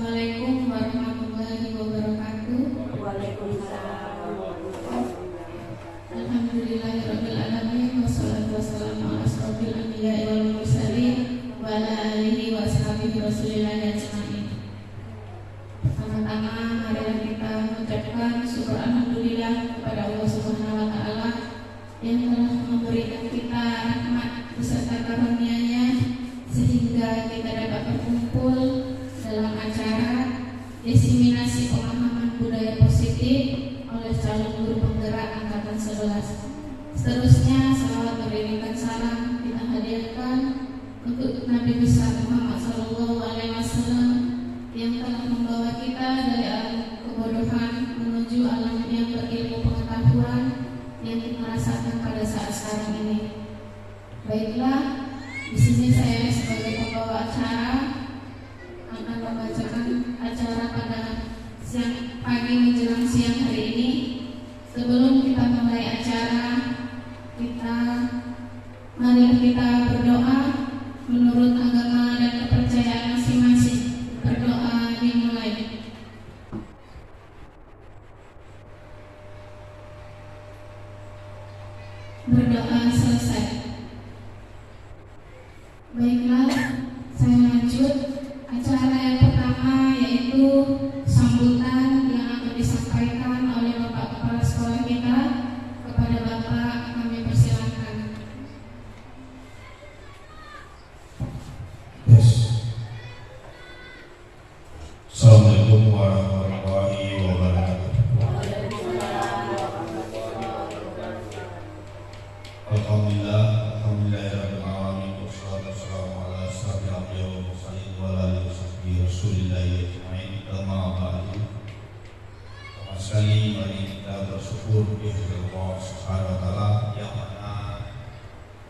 Assalamualaikum warahmatullahi wabarakatuh. Waalaikumsalam warahmatullahi wabarakatuh. Alhamdulillahirabbil alamin wassalatu wassalamu ala asrofil anbiya'i wal mursalin wa ala alihi wa ashabihi rasulillahi ajma'in. Pertama-tama marilah kita mengucapkan syukur alhamdulillah kepada Allah Subhanahu wa taala yang telah memberikan kita rahmat beserta karunia-Nya sehingga kita dapat berkumpul dalam acara diseminasi pemahaman budaya positif oleh calon guru penggerak angkatan 11. Seterusnya salawat beriringan salam kita hadiahkan untuk Nabi besar Muhammad SAW yang telah membawa kita dari alam kebodohan menuju alam yang berilmu pengetahuan yang kita rasakan pada saat sekarang ini. Baiklah, di sini saya sebagai pembawa acara akan membacakan acara pada siang pagi menjelang siang hari ini. Sebelum kita mulai acara, mari kita berdoa menurut agama dan kepercayaan masing-masing. Berdoa dimulai. Berdoa selesai. Baiklah, saya lanjut. Acara yang pertama yaitu sambutan yang akan disampaikan oleh Bapak Kepala Sekolah kita. Kepada Bapak kami persilakan. Yes. Assalamualaikum warahmatullahi wabarakatuh. Alhamdulillah, alhamdulillahirabbil alamin wassalatu wassalamu ala asyrofil anbiya'i wal mursalin wa ala alihi wasahbihi rasulillahi ajma'in. Amma ba'du. Pertama sekali mari kita bersyukur kepada Allah Subhanahu wa taala yang mana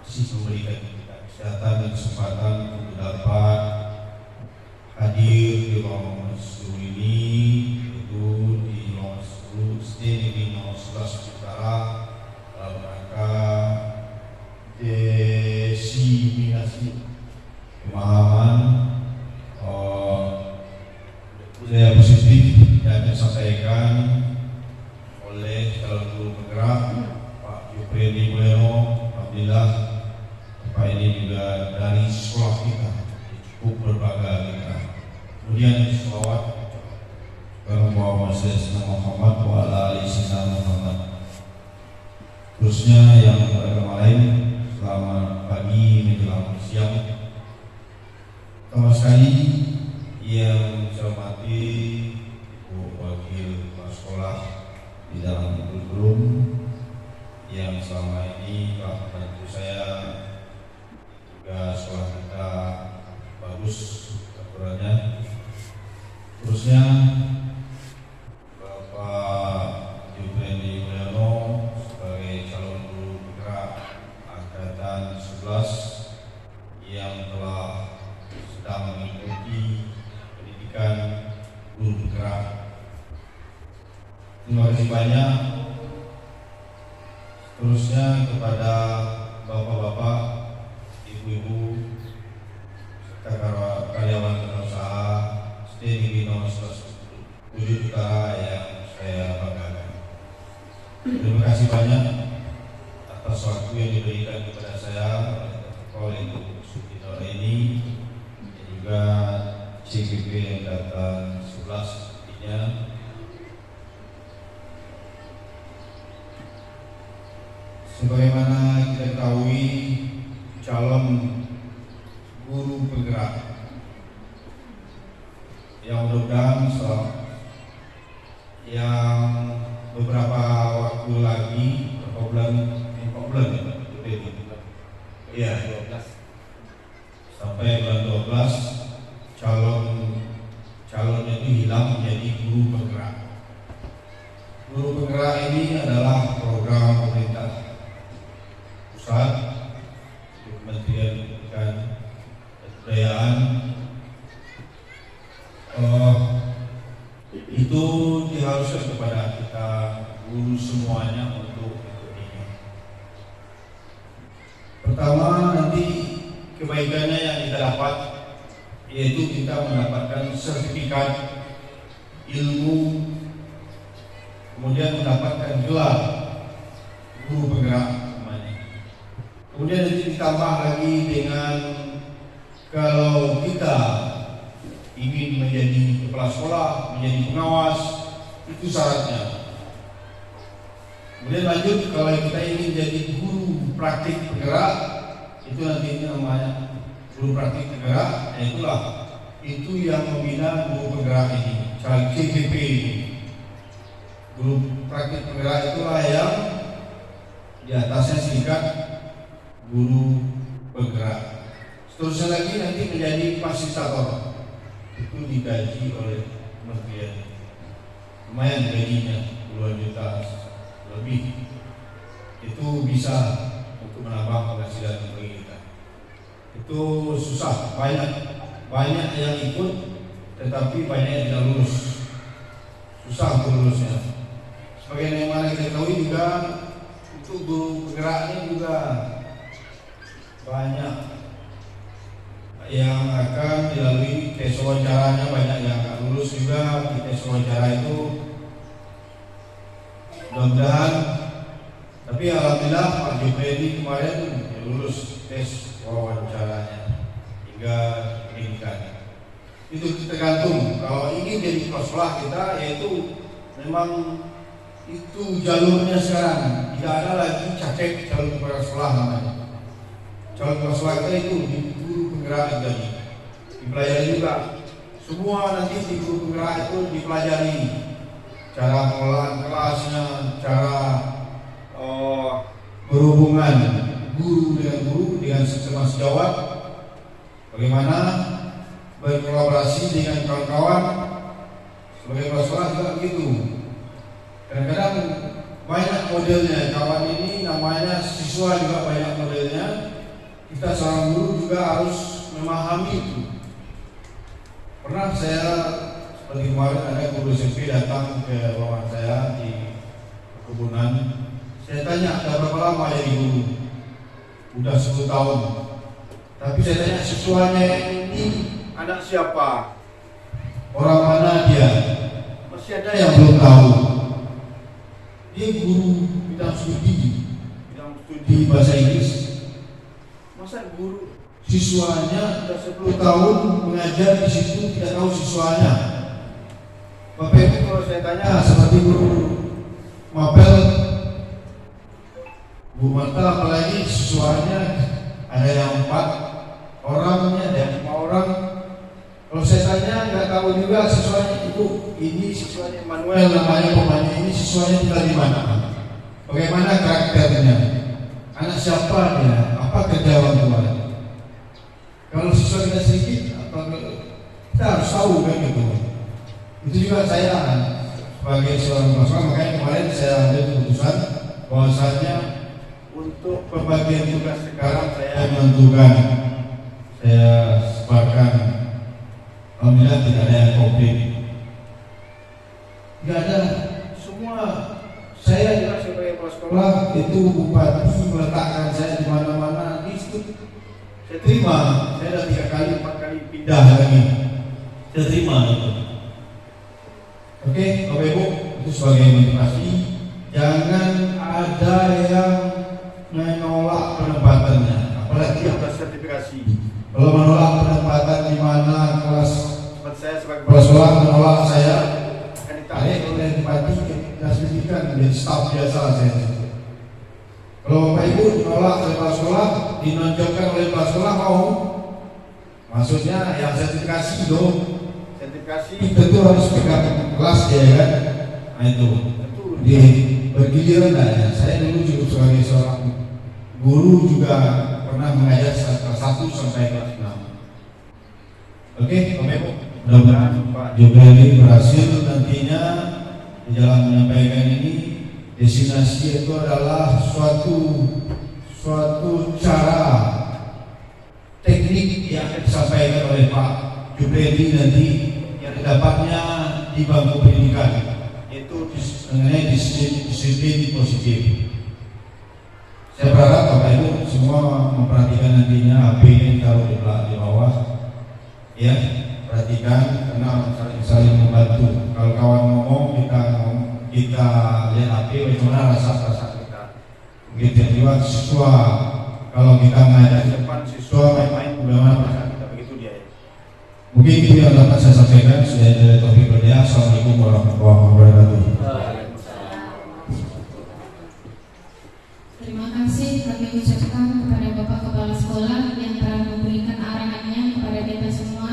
masih memberikan kita kesehatan dan kesempatan untuk dapat hadir di ruang masjid ini, itu di ruang masjid SD Negeri Nomor 11 Utara dalam rangka diseminasi pemahaman budaya positif yang disampaikan oleh calon guru penggerak Pak Yupri Mulyono. Alhamdulillah Pak ini juga dari sekolah kita cukup berbangga kita. Kemudian selawat kepada Muhammad wa ala alihi Muhammad. Terusnya yang beragama lain, selamat pagi menjelang siang. Pertama sekali yang saya hormati Ibu Wakil Kepala Sekolah di dalam kurikulum yang selama ini telah membantu saya juga sekolah kita bagus aturannya. Terusnya Bapak Yupri Mulyono sebagai calon guru penggerak angkatan 11 yang telah sedang mengikuti pendidikan guru penggerak. Terima kasih banyak. Terusnya kepada bapak-bapak, ibu-ibu, serta karyawan usaha SD Negeri Nomor 11 Utara yang saya banggakan. Terima kasih banyak atas waktu yang diberikan kepada saya oleh Ibu Sutino ini dan juga CGP yang datang 11 sepertinya. Sebagaimana kita ketahui, calon guru penggerak yang mudah-mudahan yang beberapa waktu lagi, berapa bulan ya? 12 sampai bulan 12 calonnya itu hilang menjadi guru penggerak. Guru penggerak ini adalah program pemerintah pusat, Kementerian Pendidikan dan Kebudayaan. Itu diharuskan kepada kita guru semuanya untuk ikutinya. Pertama, nanti kebaikannya yang kita dapat yaitu kita mendapatkan sertifikat ilmu, kemudian mendapatkan gelar guru penggerak namanya. Kemudian nanti ditambah lagi dengan kalau kita ingin menjadi kepala sekolah, menjadi pengawas, itu syaratnya. Kemudian lanjut, kalau kita ingin jadi guru praktik penggerak, itu nantinya namanya guru praktik penggerak. Itulah itu yang membina guru penggerak ini, cara CPP ini. Guru praktik penggerak itulah yang di atasnya singkat guru penggerak. Seterusnya lagi nanti menjadi fasilitator, itu digaji oleh kementerian, lumayan gajinya puluhan juta lebih. Itu bisa untuk menambah penghasilan bagi kita. Itu susah, banyak yang ikut, tetapi banyak yang tidak lulus, susah untuk lulusnya. Sebagaimana kita tahu juga, untuk guru penggerak ini juga banyak yang akan dilalui tes wawancaranya, banyak yang akan lulus juga di tes wawancara itu, mudah-mudahan. Tapi alhamdulillah Pak Jokowi kemarin lulus tes wawancaranya hingga pendidikan. Itu tergantung, kalau ingin jadi kepala sekolah kita, yaitu memang itu jalurnya sekarang, tidak ada lagi cakek jalur kepala sekolah namanya. Jalur kepala sekolah kita itu di guru penggerak jadi dipelajari juga. Semua nanti di guru penggerak itu dipelajari cara pengelolaan kelasnya, cara berhubungan guru dengan sesama sejawat, bagaimana berkolaborasi dengan kawan-kawan. Sebagai kepala sekolah juga begitu. Kadang-kadang banyak modelnya, kawan ini namanya siswa juga banyak modelnya. Kita seorang guru juga harus memahami itu. Pernah saya seperti kemarin ada guru SMP datang ke ruangan saya di perkebunan. Saya tanya, "Sudah berapa lama jadi guru?" "Udah 10 tahun." Tapi saya tanya, "Siswanya ini anak siapa? Orang mana dia?" Masih ada yang belum tahu. Dia guru bidang studi bahasa Inggris. Masa guru siswanya sudah 10 tahun mengajar di situ tidak tahu siswanya? Bapak Ibu, kalau saya tanya seperti guru mapel, Bu Mata, apalagi siswanya ada yang 4 orangnya, ada yang 5 orang. Kalau saya tanya nggak tahu juga siswanya itu, ini siswanya Manuel namanya, pemainnya ini siswanya tinggal di mana, bagaimana karakternya, anak siapa dia, apa kerja orang tuanya. Kalau siswa kita sedikit, kita harus tahu kan gitu. Itu juga saya sebagai seorang mahasiswa, makanya kemarin saya ambil keputusan bahwasanya untuk pembagian tugas sekarang saya menentukan, saya sebarkan. Alhamdulillah tidak ada yang konflik, tidak ada. Semua saya juga sebagai kepala sekolah itu bupati meletakkan saya di mana-mana di situ. Saya terima, saya sudah 3 kali 4 kali pindah lagi, saya terima itu. Oke, Bapak Ibu, itu sebagai motivasi. Jangan ada yang menolak penempatannya, apalagi yang bersertifikasi. Kalau menolak penempatan di mana kelas, saya sebagai kepala sekolah menolak, saya akan ditarik oleh bupati dan pendidikan menjadi staf biasa saya. Kalau Bapak Ibu menolak oleh kepala sekolah, dinonjolkan oleh kepala sekolah, mau? Maksudnya yang sertifikasi dong. Sertifikasi tentu harus pegang kelas ya kan? Nah itu di bergiliran ya. Saya dulu juga sebagai seorang guru juga pernah mengajar kelas 1 sampai kelas 6. Oke, Bapak Ibu, mudah-mudahan Pak Jokowi berhasil nantinya di dalam menyampaikan ini. Destinasi itu adalah suatu cara teknik yang akan disampaikan oleh Pak Jokowi nanti yang didapatnya di bangku pendidikan, yaitu mengenai disiplin positif. Saya berharap Bapak Ibu semua memperhatikan nantinya HP ini taruh di bawah, ya. perhatikan karena saling membantu. Kalau kawan ngomong kita lihat HP bagaimana rasa kita. Begitu juga siswa, kalau kita ngajak di depan siswa main-main bagaimana perasaan kita, begitu dia. Mungkin itu yang dapat saya sampaikan. Saya dari Taufik Hidayah. Assalamualaikum warahmatullahi wabarakatuh. Terima kasih kami ucapkan kepada Bapak Kepala Sekolah yang telah memberikan arahannya kepada kita semua.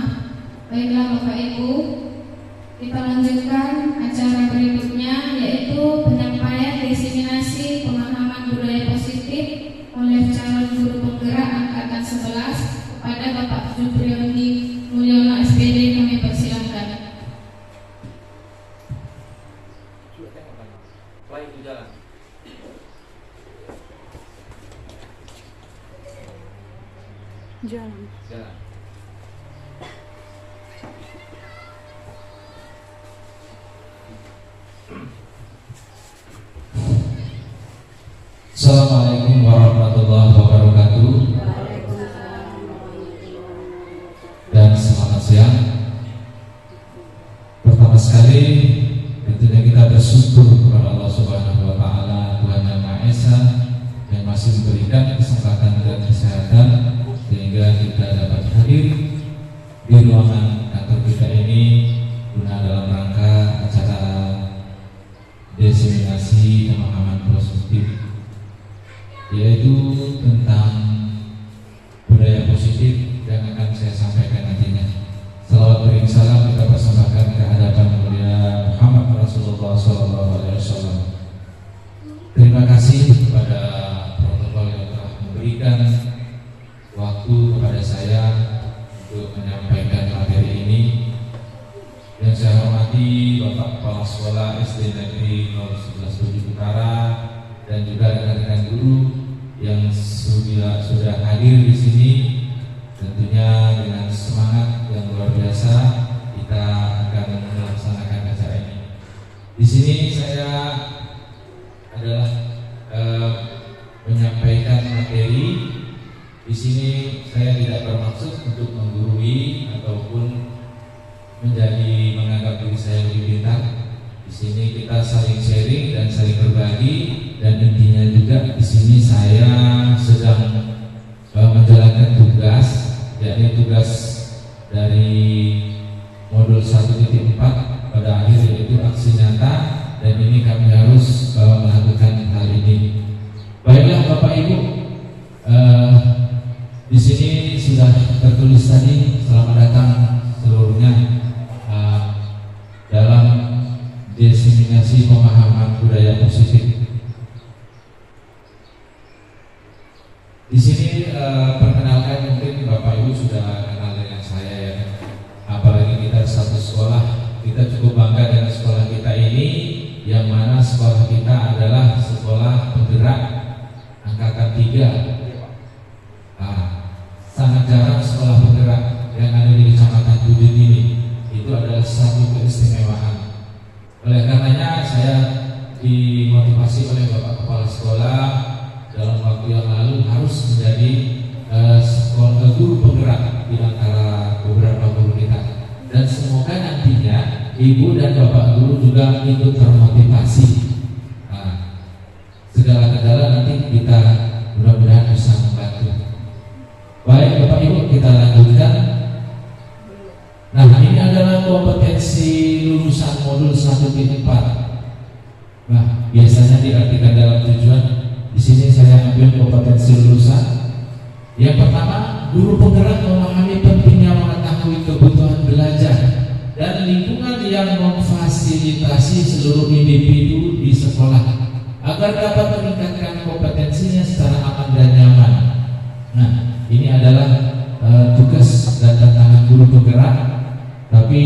Baiklah Bapak Ibu, kita lanjutkan acara berikutnya, yaitu penyampaian diseminasi pemahaman budaya positif oleh calon guru penggerak angkatan 11 kepada Bapak Jupriyondi Mulyono SPD. Kami persilahkan. Jalan. Assalamualaikum warahmatullahi wabarakatuh. Dan selamat siang. Pertama sekali tentunya kita bersyukur kepada Allah Subhanahu wa taala, Tuhan Yang Maha Esa, yang masih memberikan kesempatan dan kesehatan sehingga kita dapat hadir di ruangan kantor kita ini guna dalam rangka acara diseminasi pemahaman positif, yaitu tentang budaya positif yang akan saya sampaikan nantinya. Salawat beriring salam kita persembahkan ke hadapan mulia Muhammad Rasulullah SAW. Terima kasih kepada protokol yang telah memberikan waktu kepada saya untuk menyampaikan materi ini. Yang saya hormati Bapak Kepala Sekolah SD Negeri 011 Budi Utara dan juga rekan-rekan guru yang sudah hadir di sini. Tentunya dengan semangat yang luar biasa kita akan melaksanakan acara ini. Di sini saya adalah menyampaikan materi. Di sini saya tidak bermaksud untuk menggurui ataupun menganggap diri saya lebih pintar. Di sini kita saling sharing dan saling berbagi, dan intinya juga di sini saya sedang menjalankan tugas, yakni tugas dari modul 1.4 pada akhir, yaitu aksi nyata, dan ini kami harus melakukan hal ini. Baiklah Bapak Ibu, di sini sudah tertulis tadi, selamat datang seluruhnya dalam diseminasi pemahaman budaya positif. Di sini perkenalkan, mungkin Bapak Ibu sudah kenal dengan saya ya. Apalagi kita satu sekolah, kita cukup bangga dengan sekolah kita ini, yang mana sekolah kita adalah sekolah penggerak angkatan 3. Sangat jarang sekolah penggerak yang ada di Kecamatan Tudun ini. Itu adalah satu keistimewaan. Oleh karenanya saya dimotivasi oleh Bapak Kepala Sekolah dalam waktu yang lalu harus menjadi guru penggerak di antara beberapa guru kita. Dan semoga nantinya Ibu dan Bapak guru juga ikut termotivasi. Segala kendala nanti kita mudah-mudahan bisa membantu. Baik Bapak Ibu, kita lanjutkan. Nah, ini adalah kompetensi lulusan modul 1.4. Nah, biasanya diartikan dalam tujuan. Di sini saya ambil kompetensi lulusan. Yang pertama, guru penggerak memahami pentingnya mengetahui kebutuhan belajar dan lingkungan yang memfasilitasi seluruh individu di sekolah agar dapat meningkatkan kompetensinya secara aman dan nyaman. Nah, ini adalah tugas dan tantangan guru penggerak, tapi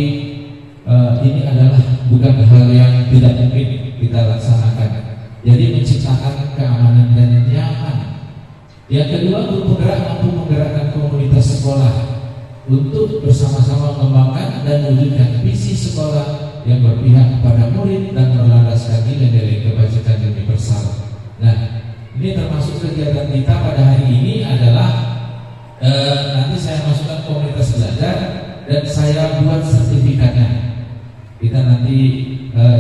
ini adalah bukan hal yang tidak mungkin kita laksanakan. Jadi menciptakan keamanan dan nyaman. Yang kedua, guru penggerak mampu menggerakkan komunitas sekolah untuk bersama-sama mengembangkan dan mewujudkan visi sekolah yang berpihak kepada murid dan berlandaskan nilai-nilai kebajikan universal. Nah, ini termasuk kegiatan kita pada hari ini adalah nanti saya masukkan komunitas belajar, dan saya buat sertifikatnya. Kita nanti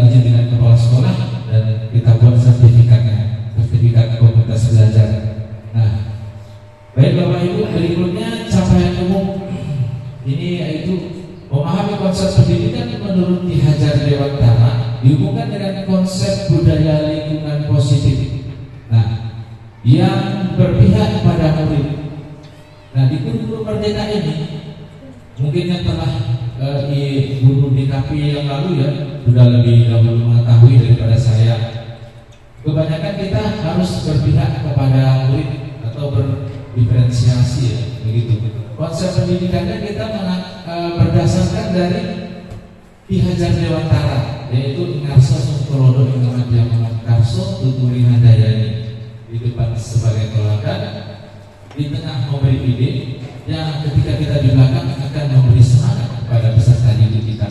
izin dengan kepala sekolah dan kita buat sertifikatnya, sertifikat komunitas belajar. Nah, baik Bapak Ibu, berikutnya capaian umum ini yaitu memahami konsep pendidikan menurut Ki Hajar Dewantara dihubungkan dengan konsep budaya lingkungan positif. Nah, yang berpihak pada murid. Nah, di kurikulum Merdeka ini mungkin yang telah guru di KP yang lalu ya sudah lebih dahulu mengetahui daripada saya. Kebanyakan kita harus berpihak kepada murid atau berdiferensiasi ya, begitu. Konsep pendidikannya kita berdasarkan dari Ki Hajar Dewantara, yaitu Ngarsa Sungkolodo Ingamat Yamanat Karso Tuturi Handayani, di depan sebagai teladan, di tengah memberi ide, yang ketika kita di belakang akan memberi semangat kepada peserta didik kita.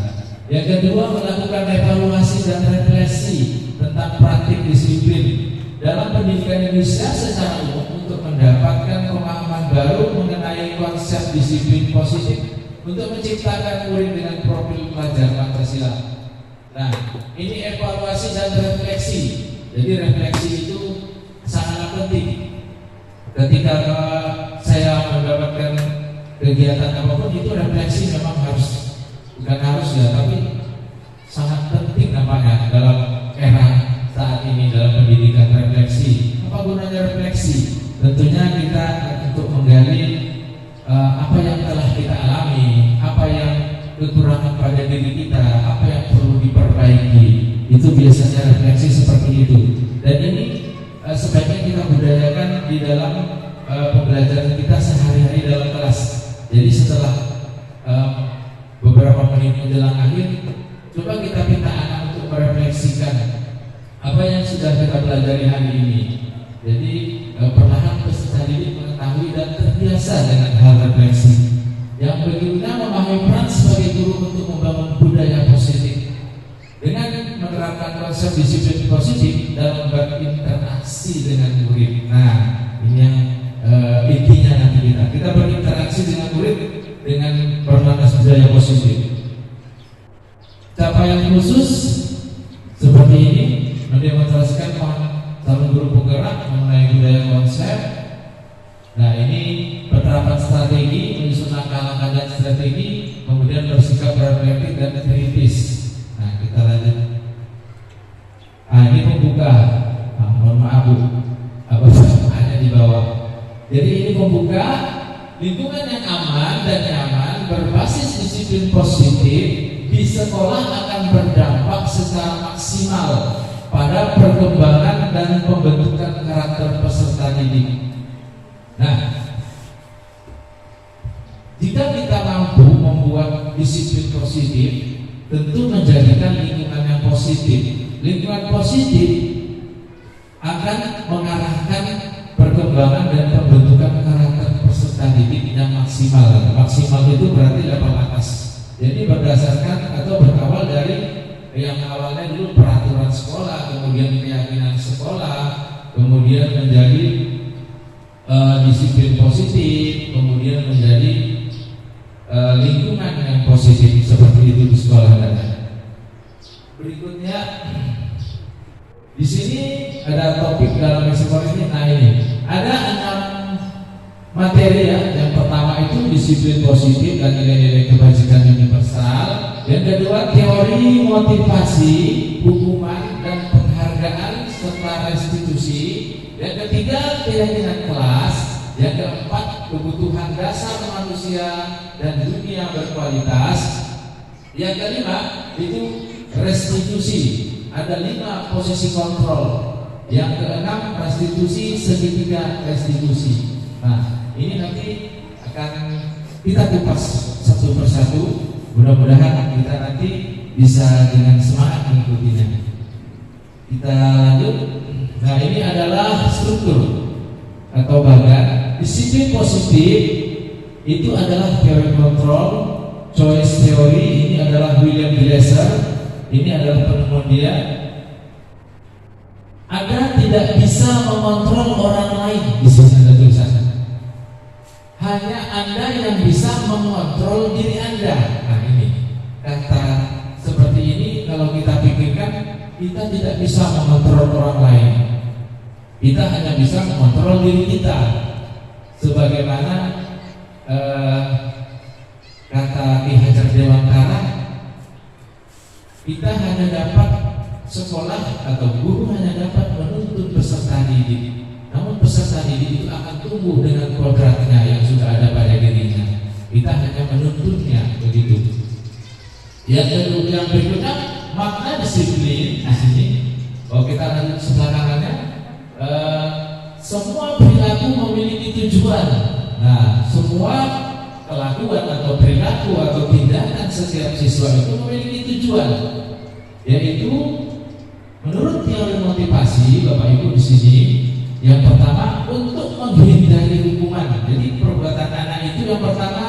Yang kedua, melakukan evaluasi dan refleksi tentang praktik disiplin dalam pendidikan Indonesia secara umum untuk mendapatkan pemahaman baru mengenai konsep disiplin positif untuk menciptakan murid dengan profil pelajar Pancasila. Nah, ini evaluasi dan refleksi. Jadi refleksi itu sangat penting. Ketika saya mendapatkan kegiatan apapun itu refleksi memang harus, bukan harus ya, tapi sangat penting nampaknya dalam era saat ini dalam pendidikan. Refleksi, apa gunanya refleksi? Tentunya kita untuk menggali apa yang telah kita alami, apa yang kekurangan pada diri kita, apa yang perlu diperbaiki. Itu biasanya refleksi seperti itu. Dan ini sebaiknya kita budayakan di dalam pembelajaran kita sehari-hari dalam kelas. Jadi setelah beberapa menit menjelang akhir, coba kita minta anak untuk merefleksikan apa yang sudah kita pelajari hari ini. Jadi perlahan peserta didik mengetahui dan terbiasa dengan hal refleksi. Yang berikutnya, memahami peran sebagai guru untuk membangun budaya positif dengan menerapkan konsep disiplin positif dalam berinteraksi dengan murid. Nah, ini yang intinya nanti kita berinteraksi dengan murid dengan bermanfaat budaya positif. Capaian khusus seperti ini mendemonstrasikan calon guru penggerak mengenai budaya konsep. Nah, ini penerapan strategi, menyusun langkah-langkah dan strategi, kemudian bersikap reflektif dan kritis. Nah, kita lanjut. Ini pembuka. Mohon maaf Bu, ada di bawah. Jadi ini pembuka lingkungan yang aman dan nyaman berbasis disiplin positif di sekolah akan berdampak secara maksimal pada perkembangan dan pembentukan karakter peserta didik. Nah, jika kita mampu membuat disiplin positif, tentu menjadikan lingkungan yang positif. Lingkungan positif akan mengarahkan perkembangan dan pembentukan karakter peserta didik yang maksimal. Maksimal itu berarti level atas. Jadi berdasarkan atau berawal dari yang awalnya dulu peraturan sekolah, kemudian keyakinan sekolah, kemudian menjadi disiplin positif, kemudian menjadi lingkungan yang positif seperti itu di sekolah tadi. Berikutnya di sini ada topik dalam ekspor ini. Nah, ini ada 6 materi ya. Yang pertama itu disiplin positif dan nilai-nilai kebajikan universal. Yang kedua teori motivasi, hukuman dan penghargaan serta restitusi. Yang ketiga keyakinan kelas. Yang keempat kebutuhan dasar manusia dan dunia berkualitas. Yang kelima itu restitusi. Ada 5 posisi kontrol. Yang keenam restitusi segitiga restitusi. Nah, ini nanti akan kita kupas satu persatu. Mudah-mudahan kita nanti bisa dengan semangat mengikutinya. Kita lanjut. Nah, ini adalah struktur atau bagan. Disiplin positif itu adalah teori kontrol, choice theory. Ini adalah William Glasser. Ini adalah penemuan dia. Anda tidak bisa mengontrol orang lain. Di sini ada tulisan. Hanya Anda yang bisa mengontrol diri Anda. Nah ini kata seperti ini kalau kita pikirkan, kita tidak bisa mengontrol orang lain. Kita hanya bisa mengontrol diri kita. Sebagaimana kata Ki Hajar Dewantara, kita hanya dapat sekolah atau guru hanya dapat menuntut peserta didik. Namun peserta didik itu akan tumbuh dengan kodratnya yang sudah ada pada dirinya. Kita hanya menuntutnya, begitu. Yang berikutnya makna disiplin. Nah ini, kalau kita lanjut sebelah kanannya, semua perilaku memiliki tujuan. Nah, semua kelakuan atau perilaku atau tindakan setiap siswa itu memiliki tujuan, yaitu menurut teori motivasi Bapak Ibu di sini, yang pertama untuk menghindari hukuman. Jadi perbuatan anak itu yang pertama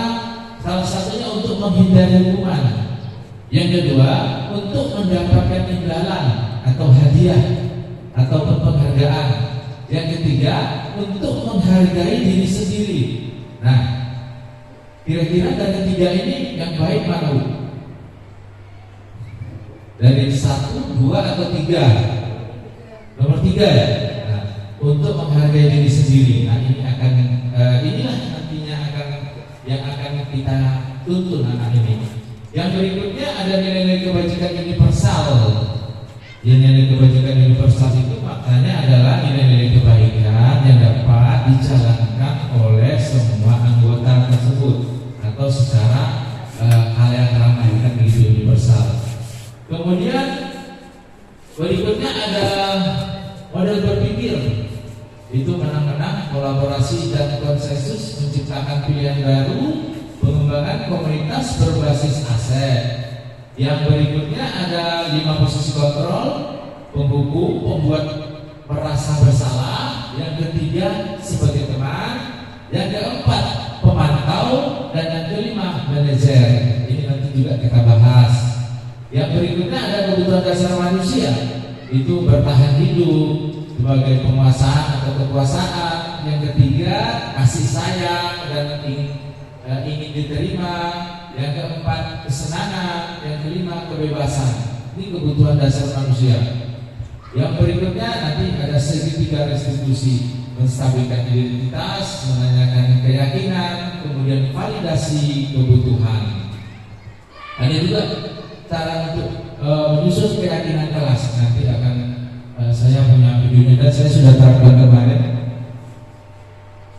salah satunya untuk menghindari hukuman. Yang kedua untuk mendapatkan imbalan atau hadiah ataupun penghargaan. Yang ketiga untuk menghargai diri sendiri. Nah, kira-kira dari tiga ini yang baik mana? Dari 1, 2 atau 3? Nomor 3 ya. Nah, untuk menghargai diri sendiri. Nah, ini akan inilah nantinya yang akan kita tuntun anak ini. Yang berikutnya ada nilai-nilai kebajikan universal. Nilai-nilai kebajikan universal itu maknanya adalah nilai-nilai kebaikan yang dapat dijalankan oleh semua anggota tersebut atau secara hal yang ramai, kan begitu, universal. Kemudian berikutnya ada model berpikir. Itu menang-menang, kolaborasi dan konsensus, menciptakan pilihan baru, pengembangan komunitas berbasis aset. Yang berikutnya ada 5 posisi kontrol, penghukum, pembuat merasa bersalah. Yang ketiga sebagai teman. Yang keempat pemantau, dan yang kelima manajer. Ini nanti juga kita bahas. Yang berikutnya ada kebutuhan dasar manusia, itu bertahan hidup sebagai penguasaan atau kekuasaan. Yang ketiga kasih sayang dan ingin diterima. Yang keempat kesenangan. Yang kelima kebebasan. Ini kebutuhan dasar manusia. Yang berikutnya nanti ada segitiga restitusi, menstabilkan identitas, menanyakan keyakinan, kemudian validasi kebutuhan. Ada juga cara untuk menyusun keyakinan kelas. Nanti akan saya punya videonya dan saya sudah terapkan kemarin.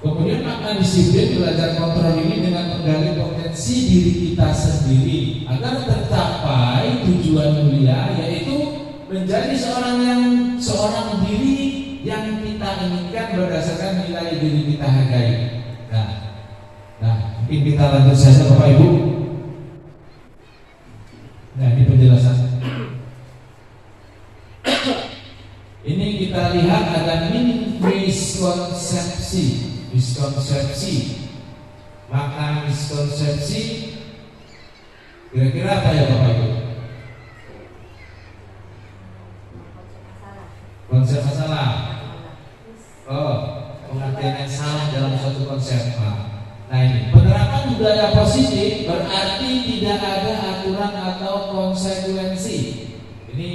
Kemudian makna disiplin, belajar kontrol ini dengan menggali potensi diri kita sendiri agar tercapai tujuan mulia, yaitu menjadi seorang diri yang kita inginkan berdasarkan nilai diri kita hargai. Nah, mungkin kita lanjut saja Bapak Ibu. Nah, ini penjelasan. Ini kita lihat ada miskonsepsi. Makna miskonsepsi kira-kira apa ya Bapak Ibu? Konsep masalah. Pengertian yang salah dalam suatu konsep. Nah ini penerapan budaya positif berarti tidak ada aturan atau konsekuensi. Ini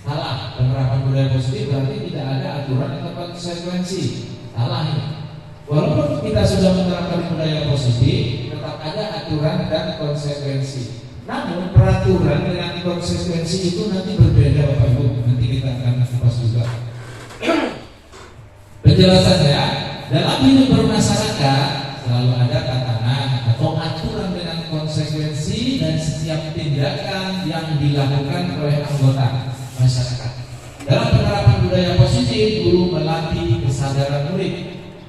salah. Penerapan budaya positif berarti tidak ada aturan atau konsekuensi. Salah ini. Walaupun kita sudah menerapkan budaya positif, tetap ada aturan dan konsekuensi. Namun peraturan dengan konsekuensi itu nanti berbeda Bapak Ibu. Nanti kita akan bahas juga. Penjelasannya, dalam hidup bermasyarakat selalu ada tatanan atau aturan dengan konsekuensi dan setiap tindakan yang dilakukan oleh anggota masyarakat. Dalam penerapan budaya positif, guru melatih kesadaran murid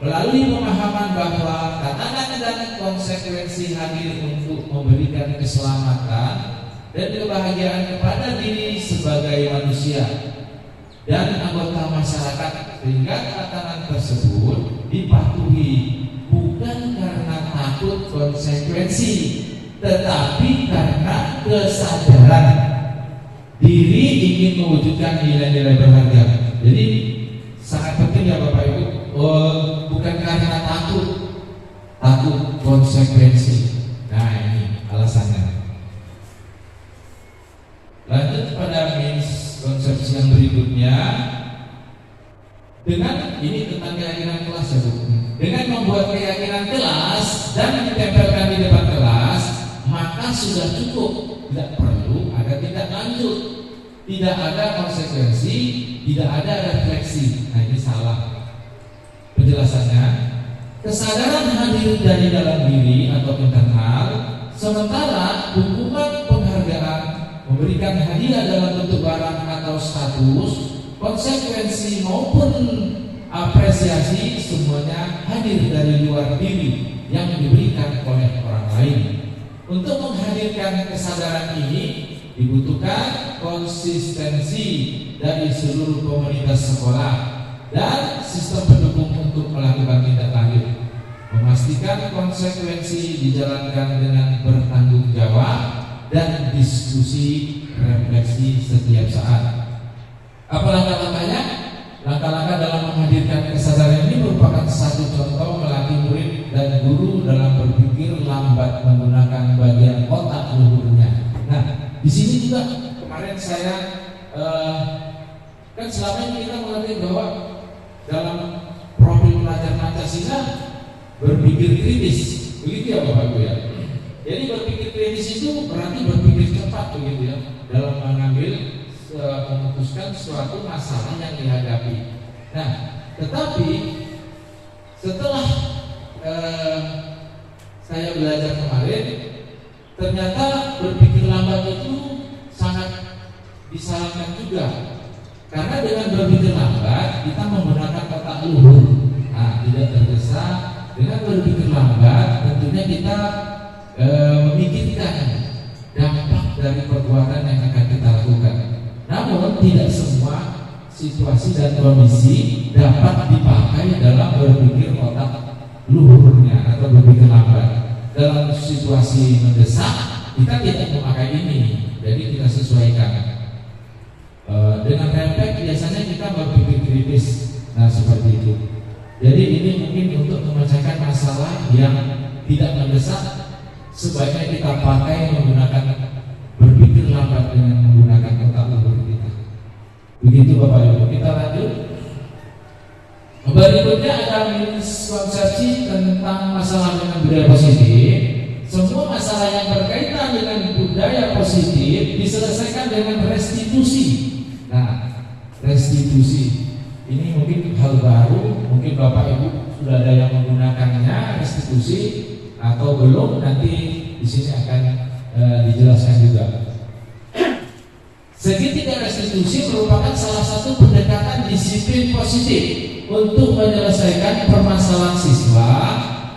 melalui pemahaman bahwa tatanan dan konsekuensi hadir untuk memberikan keselamatan dan kebahagiaan kepada diri sebagai manusia dan anggota masyarakat, sehingga tatanan tersebut dipatuhi bukan karena takut konsekuensi, tetapi karena kesadaran diri ingin mewujudkan nilai-nilai berharga. Jadi sangat penting ya Bapak Ibu, bukan karena takut konsekuensi. Nah dengan membuat keyakinan kelas dan ditempelkan di depan kelas, maka sudah cukup, tidak perlu ada tindak lanjut, tidak ada konsekuensi, tidak ada refleksi. Nah, ini salah penjelasannya. Kesadaran hadir dari dalam diri atau internal, sementara hukuman penghargaan, memberikan hadiah dalam bentuk barang atau status, konsekuensi maupun apresiasi semuanya hadir dari luar diri yang diberikan oleh orang lain. Untuk menghadirkan kesadaran ini dibutuhkan konsistensi dari seluruh komunitas sekolah dan sistem pendukung untuk melakukan tindak lanjut, memastikan konsekuensi dijalankan dengan bertanggung jawab dan diskusi refleksi setiap saat. Apa langkah-langkahnya? Langkah-langkah dalam menghadirkan kesadaran ini merupakan satu contoh melatih murid dan guru dalam berpikir lambat menggunakan bagian otak luhurnya. Nah, di sini juga kemarin saya kan selama ini kita mengerti bahwa dalam profil pelajar Pancasila berpikir kritis, begitu ya Bapak Ibu ya. Jadi berpikir kritis itu berarti berpikir cepat begitu ya dalam mengambil memutuskan suatu masalah yang dihadapi. Nah, tetapi setelah saya belajar kemarin, ternyata berpikir lambat itu sangat disalahkan juga. Karena dengan berpikir lambat kita menggunakan otak luhur, nah, tidak tergesa. Dengan berpikir lambat, tentunya kita memikirkan dampak dari perbuatan yang akan kita lakukan. Namun tidak semua situasi dan kondisi dapat dipakai dalam berpikir otak luhurnya atau berpikir lambat. Dalam situasi mendesak kita tidak memakai ini, jadi kita sesuaikan. Dengan refleks biasanya kita berpikir kritis, nah seperti itu. Jadi ini mungkin untuk memecahkan masalah yang tidak mendesak, sebaiknya kita pakai menggunakan berpikir lambat dengan menggunakan otak luhur kita. Begitu Bapak Ibu. Kita lanjut. Berikutnya ada miskonsepsi tentang masalah dengan budaya positif. Semua masalah yang berkaitan dengan budaya positif diselesaikan dengan restitusi. Nah, restitusi ini mungkin hal baru, mungkin Bapak Ibu sudah ada yang menggunakannya restitusi atau belum, nanti di sini akan dijelaskan juga. Segitiga restitusi merupakan salah satu pendekatan disiplin positif untuk menyelesaikan permasalahan siswa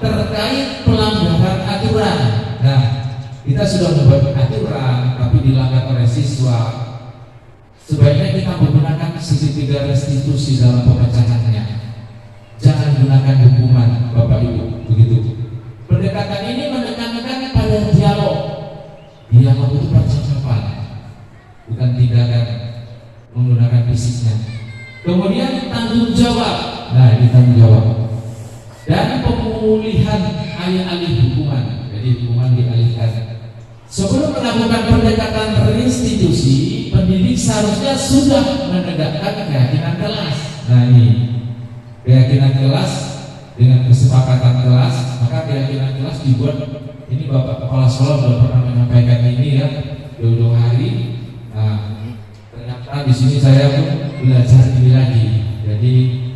terkait pelanggaran aturan. Nah, kita sudah membuat aturan tapi dilanggar oleh siswa. Sebaiknya kita menggunakan segitiga restitusi dalam pemecahannya. Jangan gunakan hukuman, Bapak Ibu, begitu. Pendekatan ini menekankan pada dialog. Dialog itu percakapan, bukan tindakan menggunakan fisiknya. Kemudian tanggung jawab. Nah, ini tanggung jawab. Dan pemulihan alih-alih hukuman. Jadi hukuman dialihkan. Sebelum melakukan pendekatan restitusi, pendidik seharusnya sudah menegakkan keyakinan kelas. Nah, ini keyakinan kelas dengan kesepakatan kelas, maka keyakinan kelas dibuat. Ini Bapak Kepala Sekolah sudah pernah menyampaikan ini ya, jauh-jauh hari. Nah, ternyata di sini saya pun belajar ini lagi. Jadi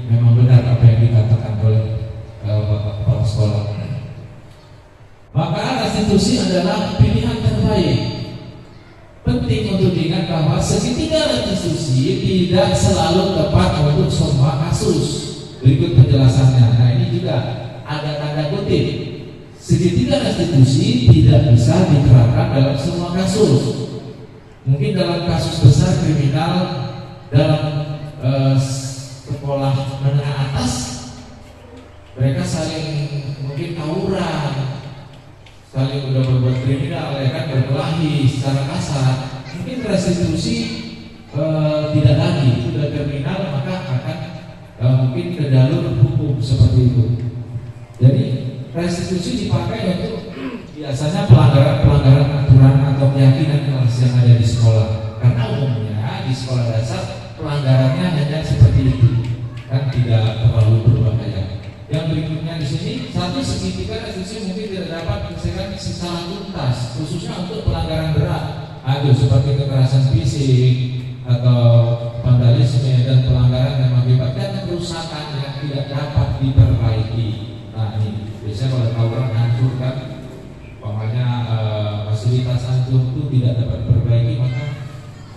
memang benar apa yang dikatakan oleh Bapak Kepala Sekolah. Maka restitusi adalah pilihan terbaik. Penting untuk diingat bahwa segitiga restitusi tidak selalu tepat untuk semua kasus. Berikut penjelasannya. Nah, ini juga ada tanda kutip. Segitiga restitusi tidak bisa diterapkan dalam semua kasus. Mungkin dalam kasus besar kriminal, dalam sekolah menengah atas, mereka saling mungkin tawuran, saling udah berbuat kriminal, ya kan, berkelahi secara kasar. Mungkin restitusi tidak lagi, sudah kriminal, maka akan mungkin ke jalur hukum seperti itu. Jadi restitusi dipakai untuk biasanya pelanggaran aturan atau keyakinan kelas yang ada di sekolah. Karena umumnya di sekolah dasar pelanggarannya hanya seperti itu, kan tidak terlalu berbahaya. Yang berikutnya di sini, satu segitiga restitusi mungkin tidak dapat diselesaikan secara tuntas, khususnya untuk pelanggaran berat, seperti kekerasan fisik atau vandalisme dan pelanggaran yang mengakibatkan kerusakan yang tidak dapat diperbaiki. Nah ini biasanya kalau tawuran hancur kan, umpamanya fasilitas hancur itu tidak dapat diperbaiki, maka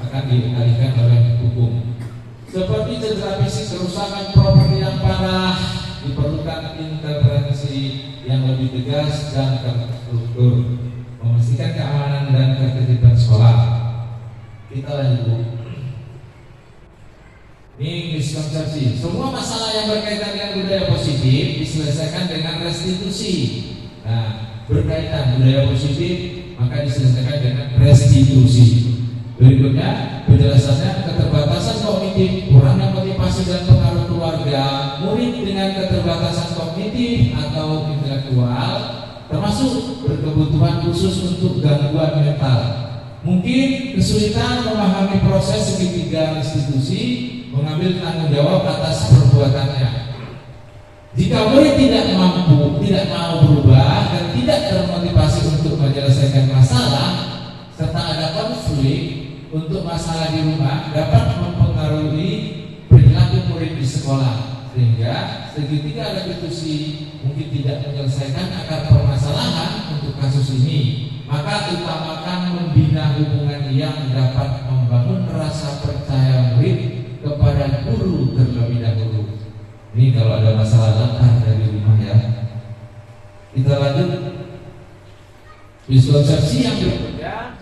akan dialihkan oleh hukum. Seperti cedera fisik, kerusakan properti yang parah, diperlukan intervensi yang lebih tegas dan terstruktur, memastikan keamanan dan ketertiban sekolah. Kita lanjut Bu. Ini miskonsepsi. Semua masalah yang berkaitan dengan budaya positif diselesaikan dengan restitusi. Nah, berkaitan budaya positif maka diselesaikan dengan restitusi. Berikutnya penjelasannya, keterbatasan kognitif, kurangnya motivasi dan pengaruh keluarga, murid dengan keterbatasan kognitif atau intelektual, termasuk berkebutuhan khusus untuk gangguan mental, mungkin kesulitan memahami proses segitiga restitusi, mengambil tanggung jawab atas perbuatannya. Jika murid tidak mampu, tidak mau berubah dan tidak termotivasi untuk menyelesaikan masalah, serta ada konflik untuk masalah di rumah, dapat mempengaruhi perilaku murid di sekolah, sehingga segitiga restitusi mungkin tidak menyelesaikan akar permasalahan untuk kasus ini. Maka utamakan membina hubungan yang dapat membangun rasa percaya murid kepada guru terlebih dahulu. Ini kalau ada masalah datang dari rumah ya. Kita lanjut. Miskonsepsi yang berikutnya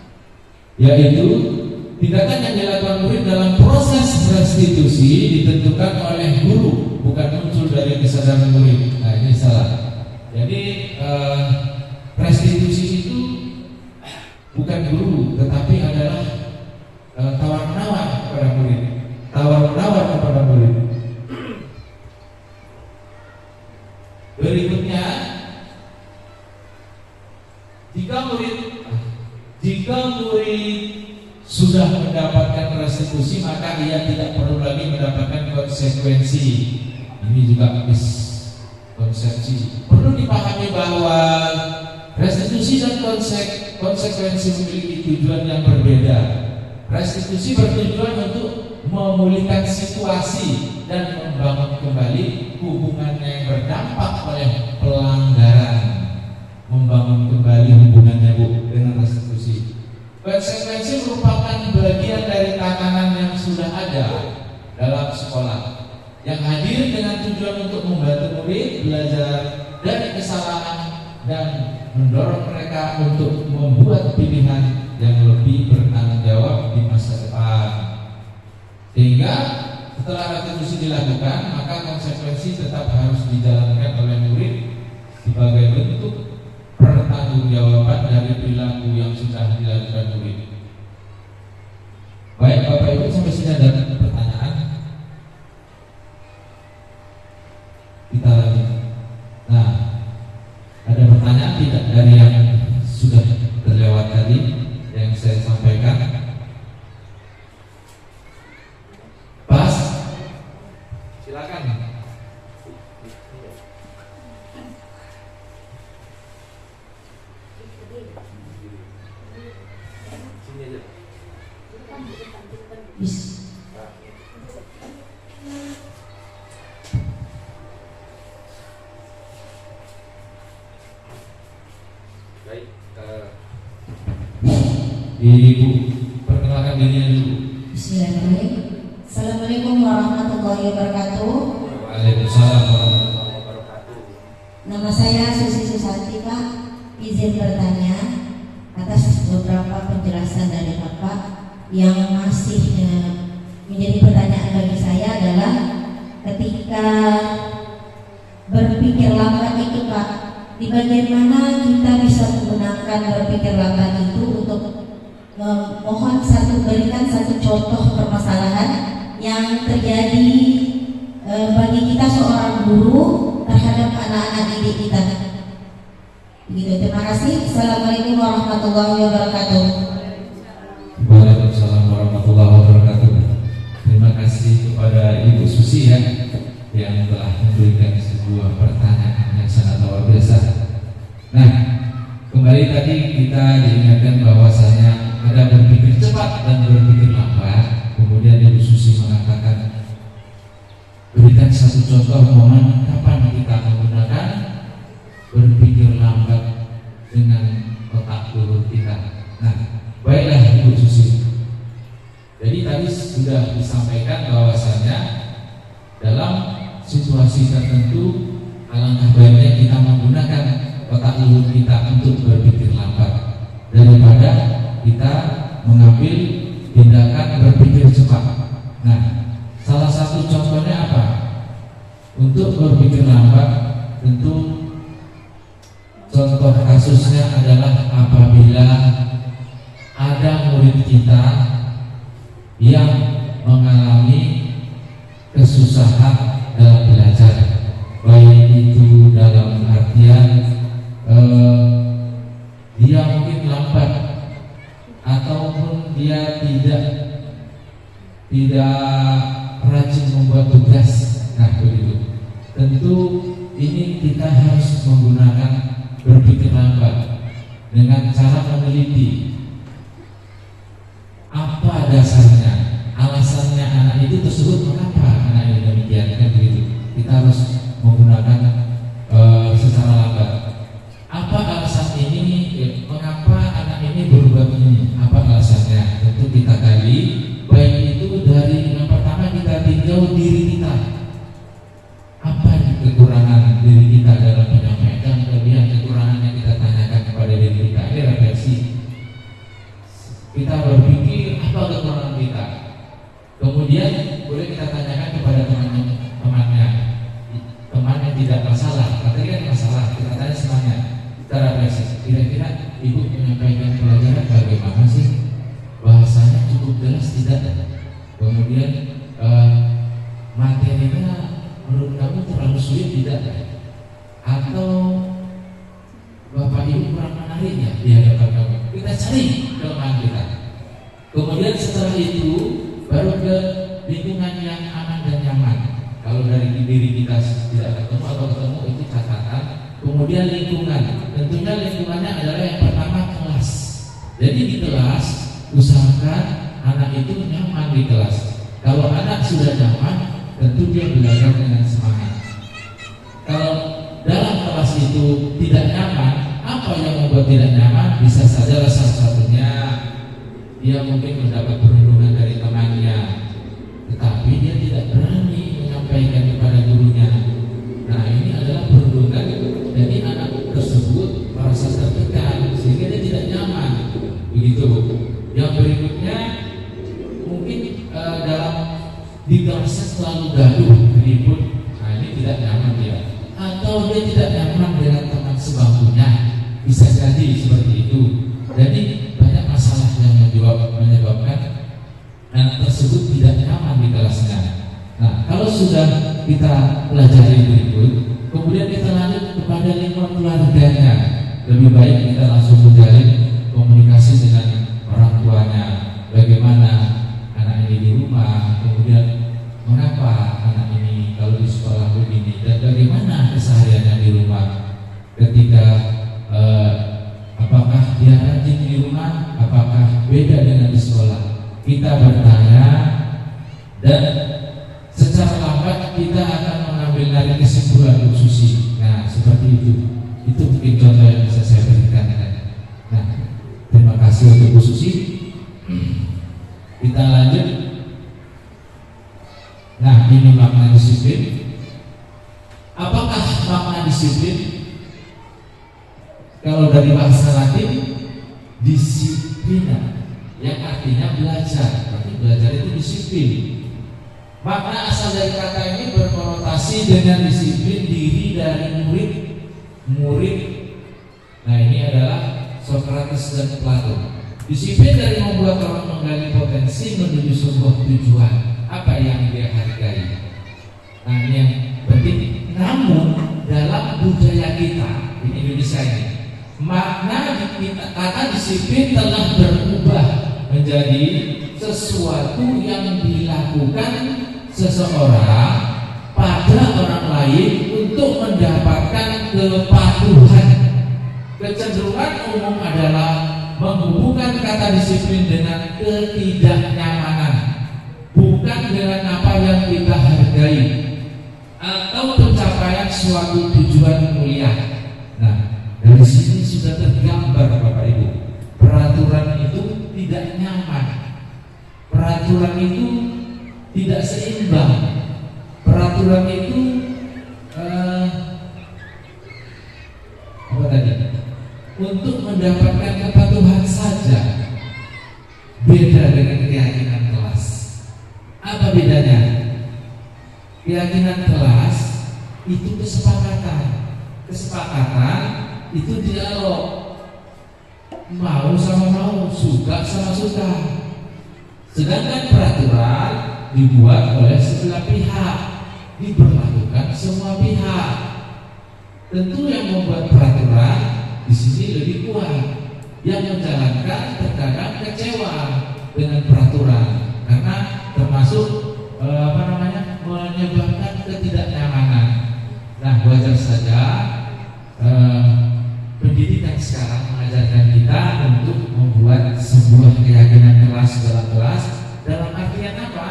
yaitu tindakan yang dilakukan murid dalam proses restitusi ditentukan oleh guru, bukan muncul dari kesadaran murid. Nah ini salah. Jadi restitusi itu bukan guru, tetapi adalah tawar-menawar kepada murid. Tawar-menawar kepada murid. Berikutnya, jika murid sudah mendapatkan restitusi, maka ia tidak perlu lagi mendapatkan konsekuensi. Ini juga miskonsepsi. Perlu dipahami bahwa restitusi dan konsekuensi memiliki tujuan yang berbeda. Restitusi bertujuan untuk memulihkan situasi dan membangun kembali hubungan yang berdampak oleh pelanggaran. Membangun kembali hubungannya Bu dengan restitusi. Konsekuensi merupakan bagian dari tatanan yang sudah ada dalam sekolah, yang hadir dengan tujuan untuk membantu murid belajar dari kesalahan dan mendorong mereka untuk membuat pilihan yang lebih bertanggung jawab di masa depan. Sehingga setelah restitusi dilakukan, maka konsekuensi tetap harus dijalankan oleh murid sebagai bentuk pertanggungjawaban dari perilaku yang sudah dilakukan murid. Baik Bapak Ibu, sampai sini ada pertanyaan? Kita lanjut. Nah, ada pertanyaan tidak dari yang sudah terlewat tadi yang saya sampaikan? Pas, silakan. Baik, Ibu perkenalkan dirinya dulu. Bismillahirrahmanirrahim. Assalamualaikum warahmatullahi wabarakatuh. Waalaikumsalam warahmatullahi wabarakatuh. Nama saya Susi Susanti Pak. Izin bertanya atas beberapa penjelasan dari Bapak yang masih menjadi pertanyaan bagi saya adalah ketika berpikir lambat itu Pak, di bagian mana kita bisa menggunakan berpikir lambat itu untuk berikan satu contoh permasalahan yang terjadi bagi kita seorang guru terhadap anak-anak didik kita. Begitu, terima kasih. Assalamualaikum warahmatullahi wabarakatuh. Waalaikumsalam warahmatullahi wabarakatuh. Terima kasih kepada Ibu Susi ya yang telah memberikan sebuah sebuah pertanyaan yang sangat luar biasa. Nah, kembali tadi kita diingatkan bahwasanya ada berpikir cepat dan berpikir lambat. Kemudian Ibu Susi mengatakan, berikan satu contoh momen kapan kita menggunakan berpikir lambat dengan otak luhur kita. Nah, baiklah Ibu Susi. Jadi tadi sudah disampaikan bahwasanya dalam situasi tertentu alangkah baiknya kita menggunakan otak luhur kita untuk berpikir lambat daripada kita mengambil tindakan berpikir cepat. Nah, salah satu contohnya apa? Untuk berpikir lambat tentu contoh kasusnya adalah apabila ada murid kita yang mengalami kesusahan dalam belajar, baik itu dalam artian dia mungkin lambat ataupun dia tidak rajin membuat tugas. Nah, begitu. Tentu ini kita harus menggunakan berpikir lambat dengan cara meneliti apa dasarnya, alasannya anak itu tersebut, mengapa anak ini demikian, kan begitu. Kita harus menggunakan secara lambat. Apa alasan ini? Mengapa anak ini berbuat ini? Apa alasannya? Tentu kita gali, baik itu dari yang pertama kita tinjau diri kita. Apa kekurangan diri kita dalam menyampaikan, kelebihan kekurangan yang kita tanyakan kepada diri kita. Ini refleksi. Kita berpikir apa kekurangan kita. Kemudian boleh kita tanyakan kepada teman-temannya, teman yang tidak masalah. Katanya masalah, kita tanya semuanya. Kita refleksi. Kira-kira ibu menyampaikan pelajaran bagaimana sih? Bahasanya cukup jelas tidak? Kemudian materinya menurut kamu terlalu sulit tidak? Atau bapak ibu kurang menarik ya di hadapan kamu? Kita cari kelemahan kita. Kemudian setelah itu baru ke lingkungan yang aman dan nyaman. Kalau dari diri kita tidak ketemu atau ketemu itu catatan. Kemudian lingkungan, tentunya lingkungannya adalah yang pertama kelas. Jadi di kelas usahakan anak itu nyaman di kelas. Kalau anak sudah nyaman, tentu dia belajar dengan semangat. Kalau dalam kelas itu tidak nyaman, apa yang membuat tidak nyaman? Bisa saja salah satunya dia mungkin mendapat perlindungan dari temannya, tetapi dia tidak berani menyampaikan kepada gurunya. Nah, ini adalah perlindungan. Jadi anak tersebut merasa tertekan sehingga dia tidak nyaman. Begitu. Yang berikutnya mungkin di kelasnya selalu gaduh, ribut. Nah, ini tidak nyaman dia. Atau dia tidak nyaman dengan teman sebangkunya. Bisa jadi seperti itu. Jadi banyak masalah yang menyebabkan anak tersebut tidak nyaman di kelasnya. Nah, kalau sudah kita pelajari berikut, kemudian kita lanjut kepada lingkungan keluarganya. Lebih baik kita langsung menjalin komunikasi dengan orang tuanya. Bagaimana anak ini di rumah, kemudian mengapa anak ini kalau di sekolah begini, dan bagaimana kesehariannya di rumah. Ketika apakah dia rajin di rumah, apakah beda dengan di sekolah. Kita bertanya dan secara lambat kita akan mengambil dari kesimpulan Bu Susi. Nah, seperti itu. Itu mungkin contoh yang bisa saya berikan. Nah, terima kasih untuk Bu Susi. Kita lanjut. Nah, ini makna disiplin. Apakah makna disiplin? Kalau dari bahasa Latin, disiplina, yang artinya belajar. Berarti belajar itu disiplin. Makna asal dari kata ini berkonotasi dengan disiplin diri dari murid. Nah, ini adalah Socrates dan Plato. Disiplin dari membuat orang menggali potensi menuju sebuah tujuan. Apa yang dia hargai? Nah, ini yang penting. Namun dalam budaya kita di Indonesia ini, makna kata disiplin telah berubah menjadi sesuatu yang dilakukan seseorang pada pada orang lain untuk mendapatkan kepatuhan. Kecenderungan umum adalah menghubungkan kata disiplin dengan ketidaknyamanan, bukan dengan apa yang kita hargai atau pencapaian suatu tujuan mulia. Nah, dari sini sudah tergambar Bapak Ibu, peraturan itu tidak nyaman, peraturan itu tidak seimbang, peraturan itu apa tadi? Untuk mendapatkan kepatuhan saja. Beda dengan keyakinan kelas. Apa bedanya? Keyakinan kelas itu kesepakatan. Kesepakatan itu dialog. Mau sama mau, suka sama suka. Sedangkan peraturan dibuat oleh sebelah pihak, diberlakukan semua pihak. Tentu yang membuat peraturan di sini lebih kuat, yang menjalankan terkadang kecewa dengan peraturan karena termasuk menyebabkan ketidaknyamanan. Nah, wajar saja pendidikan sekarang mengajarkan kita untuk membuat sebuah keyakinan kelas dalam kelas. Dalam artian apa?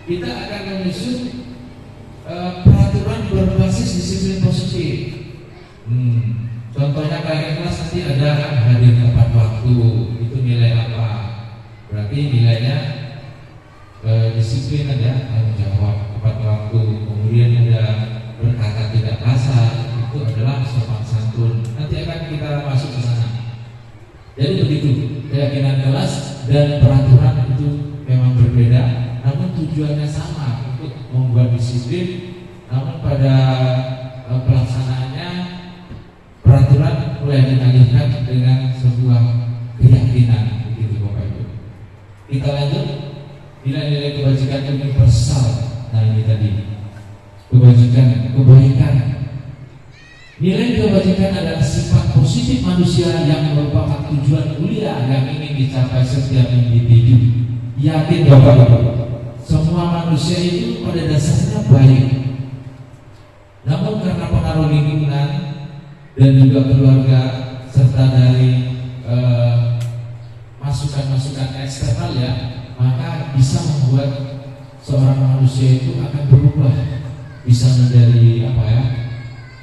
Kita akan menyusun peraturan berbasis disiplin positif. Contohnya kayak kelas nanti ada hadir tepat waktu, itu nilai apa? Berarti nilainya disiplin ada, tanggung jawab, tepat waktu. Kemudian ada berkata tidak kasar, itu adalah sopan santun. Nanti akan kita masuk ke sana. Jadi begitu, keyakinan kelas dan peraturan itu memang berbeda, namun tujuannya sama untuk membuat disiplin. Namun pada pelaksanaannya peraturan mulai dialihkan dengan sebuah keyakinan, begitu Bapak Ibu. Kita lanjut, nilai-nilai kebajikan universal. Nah ini tadi kebaikan. Nilai kebajikan adalah sifat positif manusia yang merupakan tujuan mulia yang ingin dicapai setiap individu. Yakin Bapak Ibu, semua manusia itu pada dasarnya baik. Namun karena pengaruh lingkungan dan juga keluarga serta dari masukan-masukan eksternal ya, maka bisa membuat seorang manusia itu akan berubah, bisa menjadi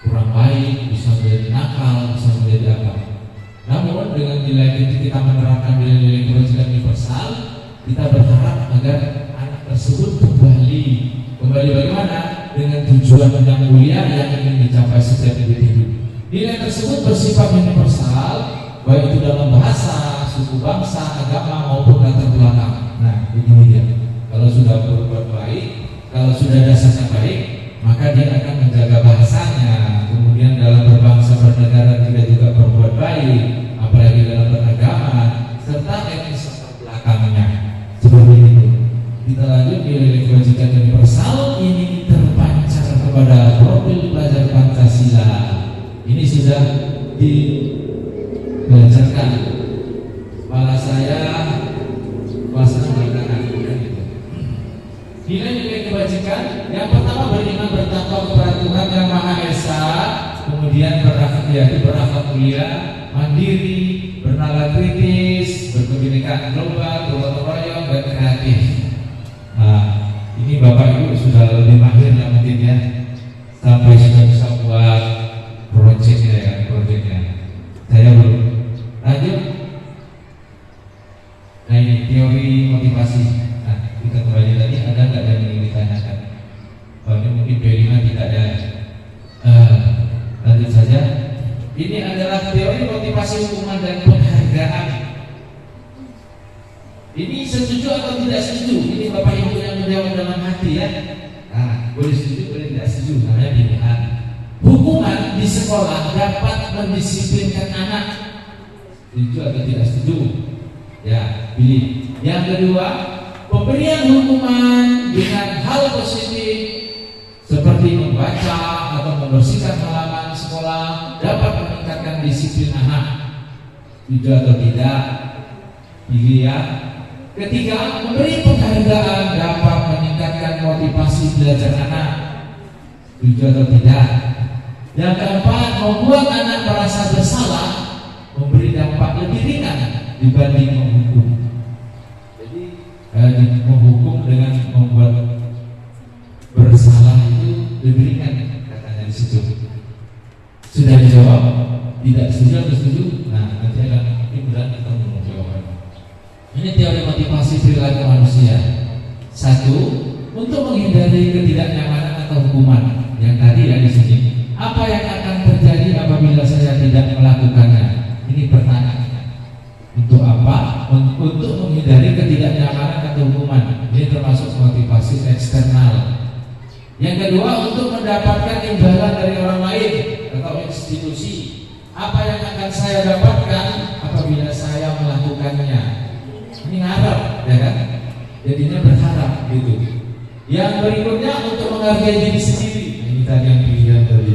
kurang baik, bisa menjadi nakal, bisa menjadi apa. Namun dengan nilai kita menerapkan nilai-nilai kebajikan universal, kita berharap agar anak tersebut kembali bagaimana? Dengan tujuan yang mulia yang ingin dicapai setiap individu. Nilai tersebut bersifat universal, baik itu dalam bahasa, suku bangsa, agama maupun latar belakang. Nah, ini dia. Kalau sudah berbuat baik, kalau sudah dasarnya baik, maka dia akan menjaga bahasanya. Kemudian dalam berbangsa bernegara juga berbuat baik, apalagi dalam beragama serta etnis latar belakangnya. Seperti itu. Kita lanjut, nilai kebajikan universal ini terpancar kepada profil pelajar Pancasila. Ini sudah dibacakan, malah saya bahasa belakangan gitu. Nilai-nilai kebajikan yang pertama beriman bertakwa kepada Tuhan yang Maha Esa, kemudian berakhlak mulia, mandiri, bernalar kritis, berkebinekaan global, bergotong royong, dan kreatif. Nah, ini Bapak Ibu sudah lebih mahir lah mungkin ya, sampai sudah bisa buat proyeknya. Saya belum. Lanjut. Nah ini teori motivasi. Nah kita kembali tadi, ada nggak yang ingin ditanyakan? Kalau ini mungkin P5 tidak ada. Lanjut saja. Ini adalah teori motivasi hukuman dan penghargaan. Ini setuju atau tidak setuju? Ini Bapak Ibu yang menjawab dalam hati ya. Nah, boleh setuju, boleh tidak setuju. Namanya pilihan. Hukuman di sekolah dapat mendisiplinkan anak. Setuju atau tidak setuju? Ya, pilih. Yang kedua, pemberian hukuman dengan hal positif seperti membaca atau membersihkan halaman sekolah dapat meningkatkan disiplin anak. Setuju atau tidak? Pilih ya. Ketiga, memberi penghargaan dapat meningkatkan motivasi belajar anak. Setuju atau tidak? Yang keempat, membuat anak merasa bersalah memberi dampak lebih ringan dibanding menghukum. Jadi menghukum dengan membuat bersalah itu lebih ringan katanya di situ. Sudah dijawab? Tidak setuju atau setuju? Nah, nanti akan berat kita mau jawabannya. Ini teori motivasi perilaku manusia. Satu, untuk menghindari ketidaknyamanan atau hukuman. Yang tadi ya di sini. Apa yang akan terjadi apabila saya tidak melakukannya? Ini pertanyaannya. Untuk apa? Untuk menghindari ketidaknyamanan atau hukuman. Ini termasuk motivasi eksternal. Yang kedua, untuk mendapatkan imbalan dari orang lain atau institusi. Apa yang akan saya dapatkan apabila saya melakukannya? Ini ngarep, ya kan? Jadinya berharap gitu. Yang berikutnya untuk menghargai diri sendiri. Ini tadi yang pilihan tadi.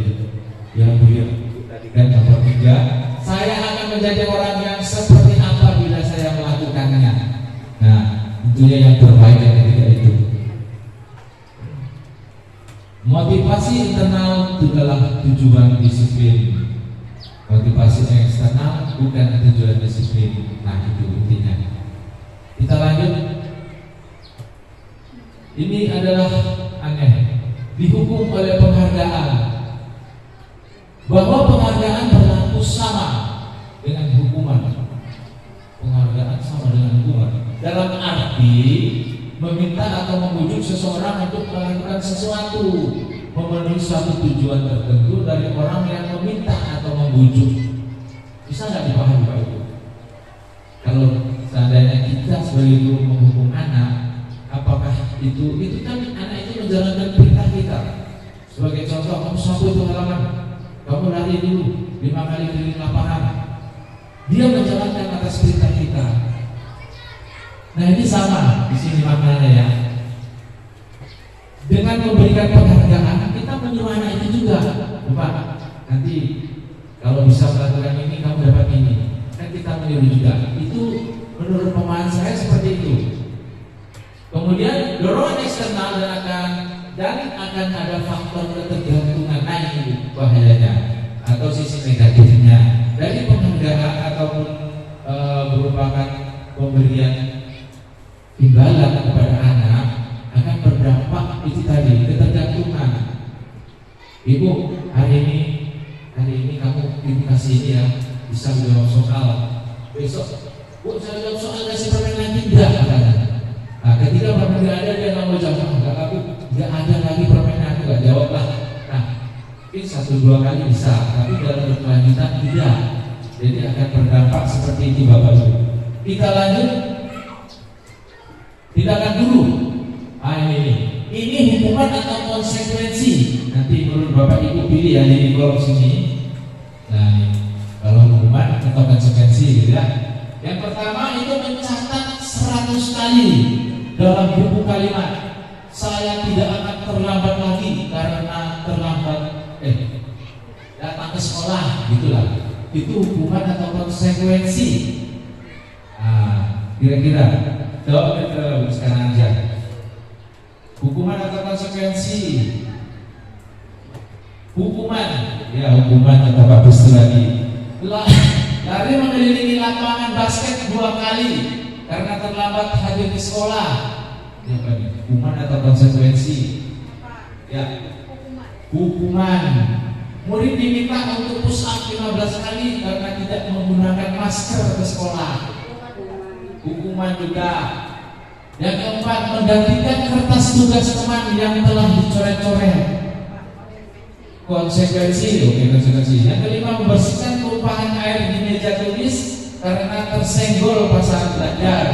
Yang pilihan tadi kan nomor 3. Saya akan menjadi orang yang seperti apa bila saya melakukannya. Nah, tentunya yang terbaik yang ketiga itu. Motivasi internal adalah tujuan disiplin. Motivasi eksternal bukan tujuan disiplin. Nah, itu intinya. Kita lanjut. Ini adalah aneh. Dihukum oleh penghargaan. Bahwa penghargaan berlaku sama dengan hukuman. Penghargaan sama dengan hukuman. Dalam arti meminta atau membujuk seseorang untuk melakukan sesuatu, memenuhi suatu tujuan tertentu dari orang yang meminta atau membujuk. Bisa nggak dipahami Pak Ibu? Kalau seandainya kita sebagai guru menghukum anak, apakah itu kan anak itu menjalankan perintah kita. Sebagai contoh, kamu sapu itu halaman, kamu lari dulu 5 kali keliling lapangan. Dia menjalankan atas perintah kita. Nah, ini sama di sini maknanya ya. Dengan memberikan penghargaan, kita menyuruh anak itu juga, Bapak, nanti kalau bisa melakukan ini, kamu dapat ini. Kan kita menyuruh juga. Itu menurut pemahaman saya seperti itu. Kemudian dorongan eksternal dan akan ada faktor ketergantungan. Nah, ini bahayanya atau sisi negatifnya dari penghargaan ataupun merupakan pemberian imbalan kepada anak akan berdampak itu tadi, ketergantungan. Ibu, hari ini kamu ibu kasih ini ya, bisa menjawab soal. Besok, Bu, saya jawab soal kasih permen lagi enggak? Nah, ketika permen enggak ada, dia nggak mau jawab. Enggak ada lagi permen, aku enggak jawab lah. Nah, mungkin 1-2 kali bisa, tapi dalam berkelanjutan tidak. Jadi akan berdampak seperti itu Bapak Ibu. Kita lanjut. Tindakan dulu. Ini hukuman atau konsekuensi. Nanti menurut Bapak Ibu pilih ya di kolom sini. Nah, ini kalau hukuman atau konsekuensi gitu ya. Yang pertama itu mencatat 100 kali dalam buku kalimat. Saya tidak akan terlambat lagi karena terlambat datang ke sekolah, gitulah. Itu hukuman atau konsekuensi. Nah, kira-kira jawab sekarang aja. Hukuman atau konsekuensi? Hukuman. Ya, hukuman atau bagus lagi. Lari mengelilingi lapangan basket 2 kali karena terlambat hadir di sekolah. Hukuman atau konsekuensi? Ya, hukuman. Murid diminta untuk push up 15 kali karena tidak menggunakan masker ke sekolah. Hukuman juga. Yang keempat, menggantikan kertas tugas teman yang telah dicoret-coret. Konsekuensi, oke, konsekuensi. Yang kelima, membersihkan tumpahan air di meja tulis karena tersenggol pas saat belajar.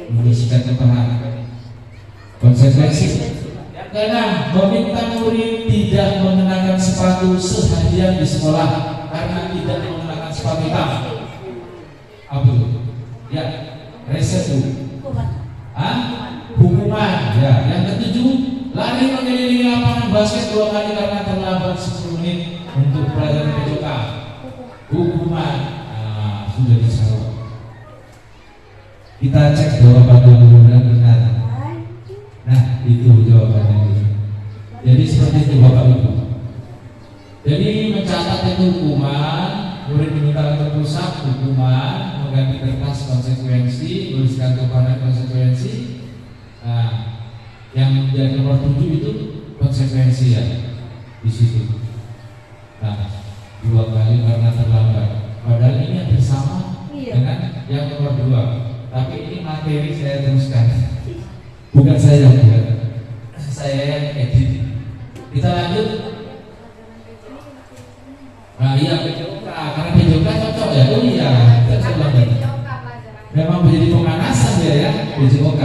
Membersihkan tumpahan. Konsekuensi. Yang keenam, meminta murid tidak mengenakan sepatu seharian di sekolah karena tidak mengenakan sepatu hitam. Apa itu? Ya, resetu. Hukuman. Ya, yang ketujuh, lari mengelilingi lapangan basket 2 kali karena terlambat 10 menit untuk pelajaran PJK. Hukuman. Sudah dijawab. Kita cek jawaban mudah-mudahan benar. Nah, itu jawabannya. Jadi seperti itu Jadi mencatat itu hukuman, murid diminta untuk pusat hukuman, mengganti kertas konsekuensi, tuliskan kepada konsekuensi. Nah, yang menjadi nomor 7 itu konsekuensi ya di situ. Nah, 2 kali karena terlambat. Padahal ini yang bersama dengan yang nomor 2. Tapi ini materi saya teruskan. Bukan saya yang buat. Saya yang edit. Kita lanjut. Nah iya PJOK, karena PJOK cocok ya. Oh iya, cocok banget. Memang menjadi pemanasan ya PJOK.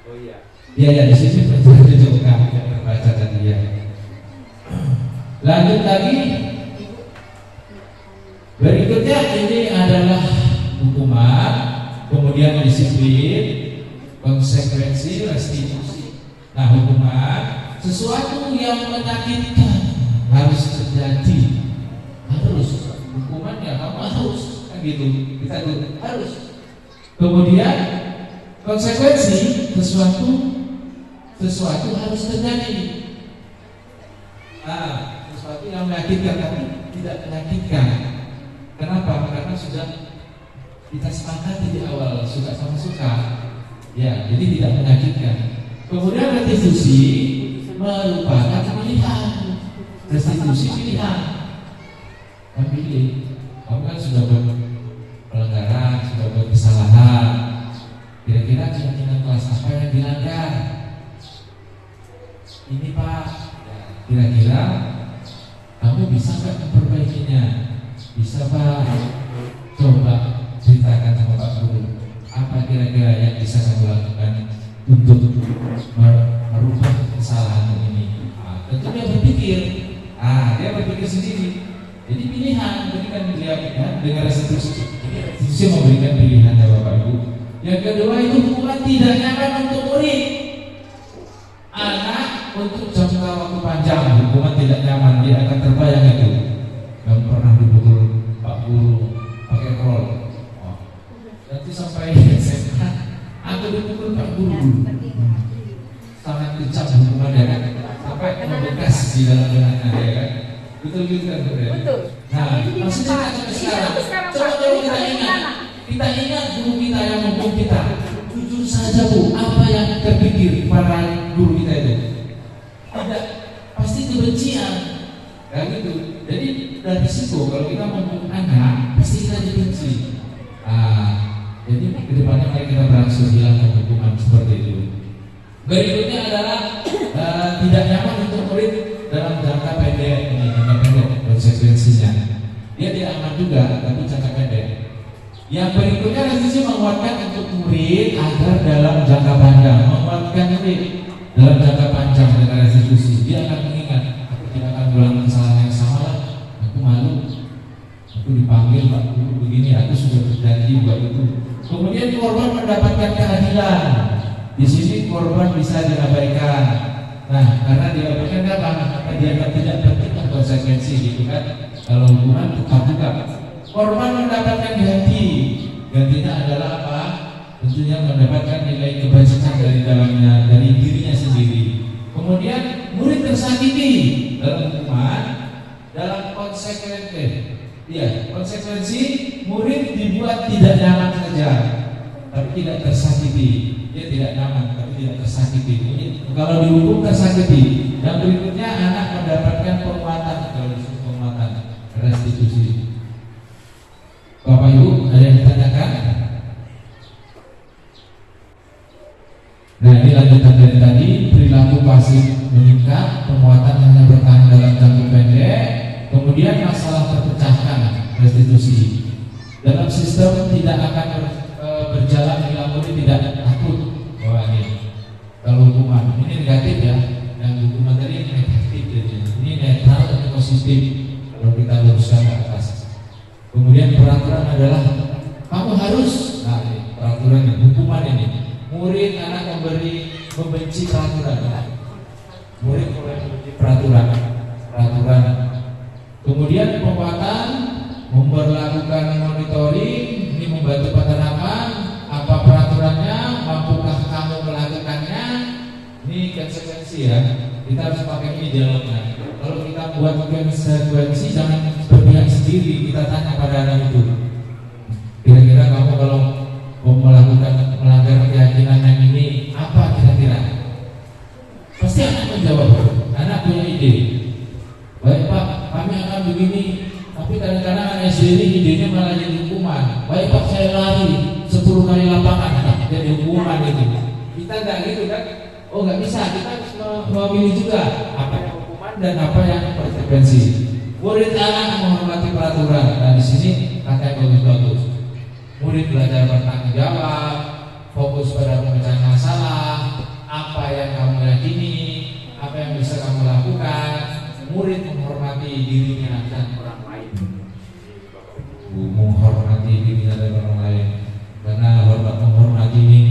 Oh iya. Iya ya, di sini PJOK yang terbaca tadi ya. Lanjut lagi. Berikutnya ini adalah hukuman, kemudian disiplin, konsekuensi, restitusi. Nah, hukuman sesuatu yang menyakitkan harus terjadi, harus hukuman ya kamu harus kan gitu, kita itu harus. Kemudian konsekuensi sesuatu harus terjadi. Nah, sesuatu yang menyakitkan tapi tidak menyakitkan. Kenapa? Karena sudah kita sepakati di awal suka sama suka, ya, jadi tidak menyakitkan. Kemudian restitusi merupakan pilihan. Restitusi pilihan. Kamu pilih. Kamu kan sudah buat pelanggaran, sudah buat kesalahan. Kira-kira keyakinan kelas apa yang dilanggar? Ini Pak. Kira-kira kamu bisa nggak memperbaikinya? Bisa Pak. Coba ceritakan sama Pak Guru. Apa kira-kira yang bisa kamu lakukan untuk merubah kesalahan ini? Nah, tentu dia berpikir. Dia berpikir sendiri. Jadi pilihan, berikan dia ya, dengan restitusi. Restitusi memberikan pilihan ya Bapak Ibu. Yang kedua itu hukuman tidak nyaman untuk murid. Anak untuk jangka waktu panjang, hukuman tidak nyaman, dia akan terbayang itu. Yang pernah dipukul Pak Guru pakai roll. Nanti sampai SMA, aku dipukul Pak Guru. Sangat kejam hukumannya kan, sampai membekas di dalam dengannya ya kan. Betul kan Betul. Nah, maksudnya sampai sekarang. Coba kita ingat guru kita yang menghukum kita. Jujur saja Bu, apa yang terpikir para guru kita itu? Tidak, pasti kebencian. Kan gitu. Jadi dari situ kalau kita menghukum anak, pasti kita dibenci. Jadi kedepannya mari kita berangsur hilangkan hukuman seperti itu. Berikutnya adalah tidak nyaman untuk murid dalam jangka pendek. Ini jangka pendek konsekuensinya. Dia tidak aman juga, tapi jangka pendek. Yang berikutnya restitusi menguatkan untuk murid agar dalam jangka panjang, menguatkan murid dalam jangka panjang dengan restitusi. Dia akan mengingat, aku tidak akan ulang kesalahan yang sama lah. Aku malu, aku dipanggil Pak Guru begini, aku sudah berjanji buat itu. Kemudian korban mendapatkan keadilan. Di sini korban bisa diabaikan. Nah, karena diabaikan apa? Dia tidak bertindak konsekuensi gitu kan. Kalau hukuman tetap juga. Korban mendapatkan ganti. Gantinya adalah apa? Tentunya mendapatkan nilai kebajikan dari dalamnya, dari dirinya sendiri. Kemudian murid tersakiti dalam hukuman, dalam konsekuensi murid dibuat tidak nyaman saja, tapi tidak tersakiti. Dia tidak nyaman, tapi tidak tersakiti. Kalau dihukum tersakiti. Yang berikutnya anak mendapatkan penguatan, restitusi. Bapak Ibu, ada yang ditanyakan? Nah, ini lanjutan dari tadi. Perilaku pasif meningkat, penguatan hanya bertahan dalam jangka pendek. Kemudian masalah terpecahkan, restitusi. Dalam sistem tidak akan berjalan bila murid tidak takut. Wah ini kalau hukuman ini negatif ya, yang hukuman tadi negatif jadi ini netral dan positif kalau kita luruskan ke atas. Kemudian peraturan adalah kamu harus, nah ini, peraturan ini, hukuman ini. Murid anak membenci peraturan. Murid mulai membenci peraturan. Kemudian penguatan memperlakukan monitoring, ini membantu penerapan. Apa peraturannya? Mampukah kamu melakukannya? Ini konsekuensi ya. Kita harus pakai ini dialognya. Kalau kita buat konsekuensi, jangan berpihak sendiri. Kita tanya pada anak itu, kira-kira kamu kalau melakukan melanggar keyakinan yang ini apa kira-kira? Pasti anak menjawab, anak punya ide. Baik Pak, kami akan begini. Tapi kadang-kadang anak SD ini idenya malah jadi hukuman. Baik Pak, saya lari 10 kali lapangan, jadi hukuman itu. Kita nggak gitu kan? Oh nggak bisa, kita harus memilih juga apa yang hukuman dan apa yang konsekuensi. Murid anak menghormati peraturan. Nah di sini kata yang bagus-bagus. Murid belajar bertanggung jawab, fokus pada pemecahan masalah, apa yang kamu yakini, apa yang bisa kamu lakukan. Murid menghormati dirinya dan orang lain. Menghormati dirinya dan orang lain. Karena menghormati ini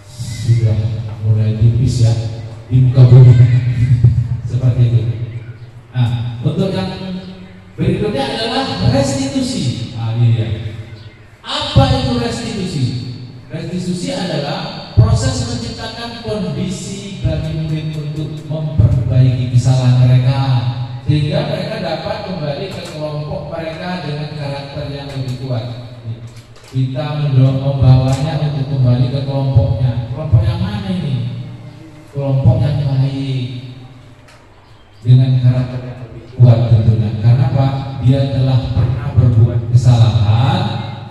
sudah mulai tipis ya di muka bumi. Seperti itu. Nah, untuk yang berikutnya adalah restitusi. Ini ya. Apa itu restitusi? Restitusi adalah proses menciptakan kondisi bagi murid untuk memperbaiki kesalahan mereka, sehingga mereka dapat kembali ke kelompok mereka dengan karakter yang lebih kuat. Kita membawanya untuk kembali ke kelompoknya. Kelompok yang mana ini? Kelompok yang baik dengan karakter yang lebih kuat tentunya. Karena Pak, dia telah pernah berbuat kesalahan,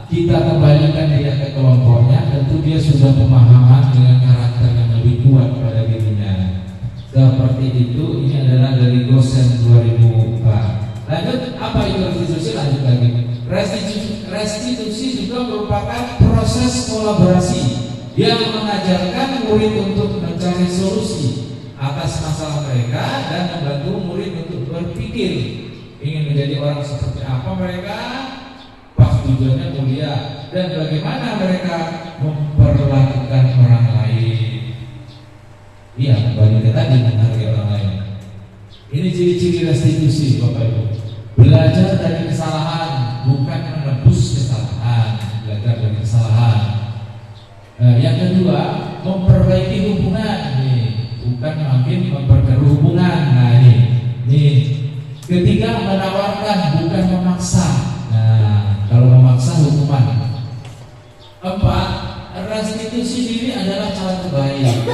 kita kembalikan dia ke kelompoknya, tentu dia sudah pemahaman dengan karakter yang lebih kuat pada dirinya. Seperti itu, ini adalah dari Gosen 2004. Lanjut, apa itu restitusi? Lanjut lagi. Restitusi juga merupakan proses kolaborasi yang mengajarkan murid untuk mencari solusi atas masalah mereka dan membantu murid untuk berpikir ingin menjadi orang seperti apa mereka, pas tujuannya mulia, dan bagaimana mereka memperlakukan orang lain. Iya, kembali ke tadi menghargai orang lain. Ini ciri-ciri restitusi, Bapak Ibu. Belajar dari kesalahan, bukan menebus kesalahan. Belajar dari kesalahan. Yang kedua, memperbaiki hubungan. Bukan makin memperkeruh hubungan. Nah ini. Ketiga, menawarkan, bukan memaksa. Nah, kalau memaksa hukuman. 4, restitusi diri adalah cara terbaik.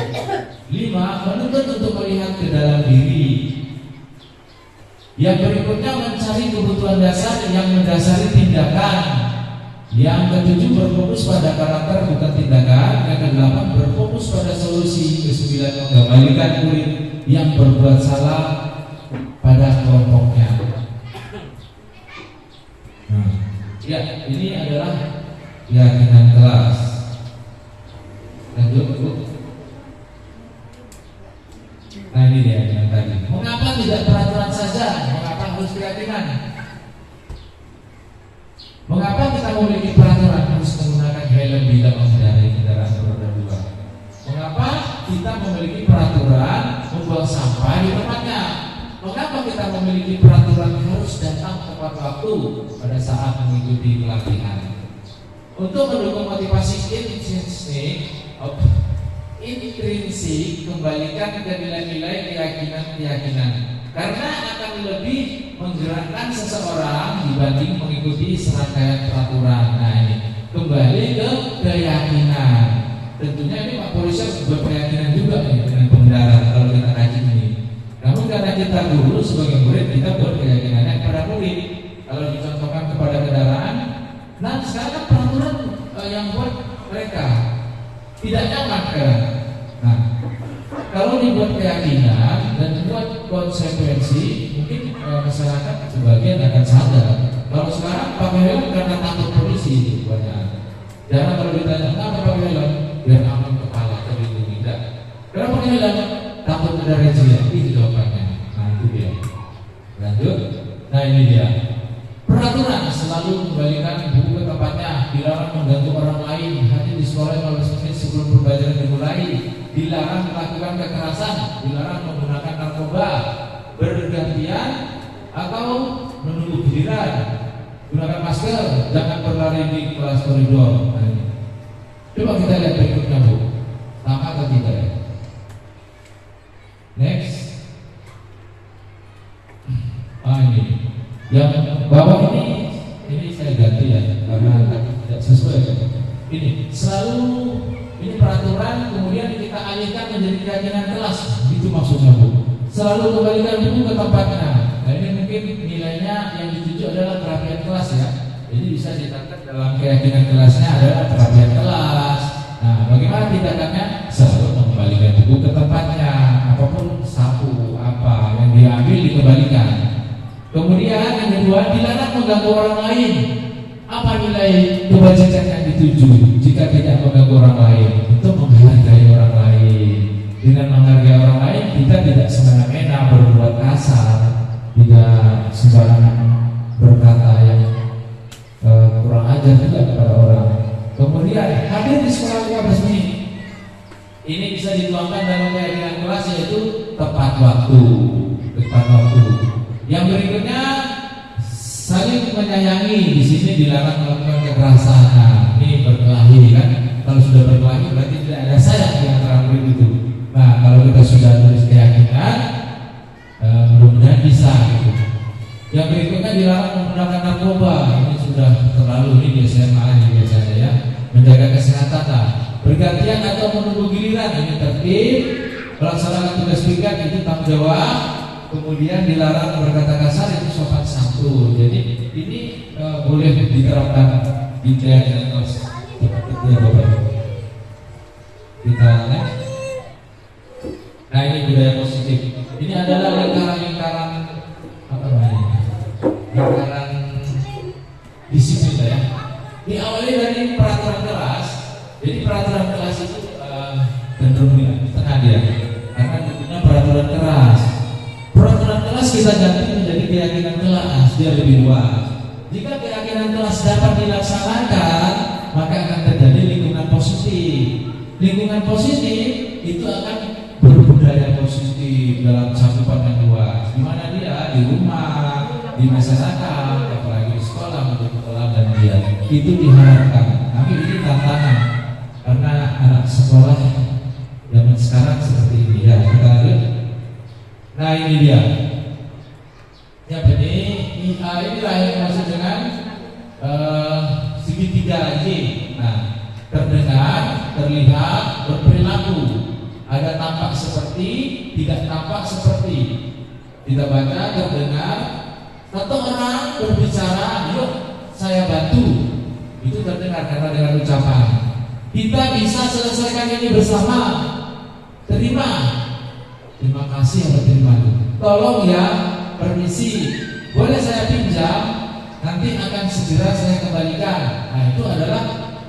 5, menuntut untuk melihat ke dalam diri. Yang berikutnya, mencari kebutuhan dasar yang mendasari tindakan. Yang ke-7, berfokus pada karakter bukan tindakan. Yang ke-8, berfokus pada solusi. Ke-9, mengembalikan murid yang berbuat salah pada kelompoknya. Ya, ini adalah keyakinan kelas. Lanjut, Bu. Nah ini dia yang tadi. Mengapa tidak peraturan saja? Mengapa harus keyakinan? Mengapa kita memiliki peraturan harus menggunakan helm bila mengendarai kendaraan roda 2? Mengapa kita memiliki peraturan membuang sampah di tempatnya? Mengapa kita memiliki peraturan harus datang tepat waktu pada saat mengikuti pelatihan? Untuk mendukung motivasi intrinsik, kembalikan ke nilai-nilai keyakinan-keyakinan, karena akan lebih menggerakkan seseorang dibanding mengikuti serangkaian peraturan. Nah ini kembali ke keyakinan. Tentunya ini Pak Polisi harus berkeyakinan juga nih dengan pengendara kalau kita kaji ini. Namun karena kita guru sebagai murid, kita berkeyakinannya kepada murid. Kalau dicontohkan kepada kendaraan, nah sekarang peraturan yang buat mereka tidak nyaman kan? Nah, kalau dibuat keyakinan dan dibuat konsekuensi, mungkin masyarakat sebagian akan sadar. Kalau sekarang pakai helm karena takut polisi, banyak. Jangan kalau ditanya kenapa pakai helm, biar aman kepala terlindungi. Tidak. Kenapa pakai helm? Takut ada razia. Itu jawabannya. Nah itu dia. Lanjut. Nah ini dia. Peraturan selalu kembalikan buku ke tempatnya. Dilarang mengganggu orang lain. Hadir di sekolah 15 menit sebelum pembelajaran dimulai. Dilarang melakukan kekerasan. Dilarang menggunakan narkoba bergantian atau menunggu giliran. Gunakan masker. Jangan berlari di kelas koridor. Nah, ini. Coba kita lihat berikutnya, Bu. Sama atau tidak ya? Next. Yang bawah ini saya ganti ya karena tidak sesuai. Ini selalu ini peraturan kemudian kita alihkan menjadi keyakinan kelas, itu maksudnya Bu. Selalu kembalikan buku ke tempatnya. Nah ini mungkin nilainya yang dituju adalah kerapian kelas ya. Jadi bisa ditangkap dalam keyakinan kelasnya adalah kerapian kelas. Nah bagaimana tindakannya? Selalu mengembalikan buku ke tempatnya. Apapun sapu apa yang diambil dikembalikan. Kemudian yang kedua, dilarang mengganggu orang lain. Apa nilai kebajikan yang dituju? Jika tidak mengganggu orang lain, itu menghargai orang lain. Dengan menghargai orang lain, kita tidak semena-mena berbuat kasar, tidak sembarangan berkata yang kurang ajar juga kepada orang. Kemudian hadir di sekolah 15 menit. Ini bisa dituangkan dalam keyakinan kelas, yaitu tepat waktu. Tepat waktu. Yang berikutnya, saling menyayangi. Di sini dilarang melakukan kekerasan. Nah, ini berkelahi kan? Kalau sudah berkelahi berarti tidak ada sayang di antara murid itu. Nah, kalau kita sudah tulis keyakinan, mudah-mudahan bisa. Gitu. Yang berikutnya dilarang menggunakan narkoba. Ini sudah terlalu ini SMA ini biasanya ya. Menjaga kesehatan. Nah, bergantian atau menunggu giliran ini tertib. Melaksanakan tugas piket itu tanggung jawab. Kemudian dilarang berkata kasar itu sopan santun. Jadi ini boleh diterapkan di keyakinan kelas. Ya Bapak. Kita next. Nah ini budaya positif. Ini adalah lingkaran apa namanya? Lingkaran disiplin ya. Diawali dari peraturan kelas. Jadi peraturan kelas itu cenderung di tengah dia. Karena bentuknya peraturan kelas. Peraturan kelas kita ganti menjadi keyakinan kelas, dia lebih luas. Jika keyakinan kelas dapat dilaksanakan, maka akan terjadi lingkungan positif. Lingkungan positif itu akan berbudaya positif dalam cakupan yang luas. Di mana dia di rumah, di masyarakat, apalagi di sekolah untuk dan dia itu diharapkan. Tapi ini tantangan karena anak sekolah zaman sekarang seperti ini ya. Kita lihat. Nah ini dia. Ya ini inilah yang dimaksud dengan segitiga Y. Nah, terdengar, terlihat, berperilaku. Ada tampak seperti, tidak tampak seperti. Kita baca, terdengar. Satu orang berbicara, yuk saya bantu. Itu terdengar karena dengan ucapan. Kita bisa selesaikan ini bersama. Terima. Terima kasih atau terima. Tolong ya, permisi. Boleh saya pinjam? Nanti akan segera saya kembalikan. Nah itu adalah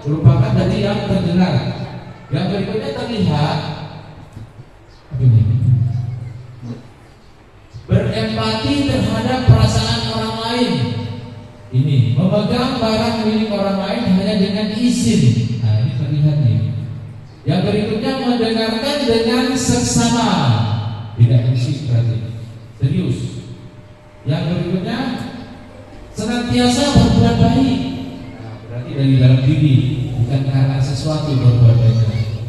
merupakan dari yang terdengar. Yang berikutnya terlihat. Ini. Berempati terhadap perasaan orang lain. Ini memegang barang milik orang lain hanya dengan izin. Nah ini terlihat nih. Yang berikutnya mendengarkan dengan seksama. Tidak musik berarti serius. Yang berikutnya senantiasa berbuat baik. Nah, berarti dari dalam diri, bukan karena sesuatu berbuat baik.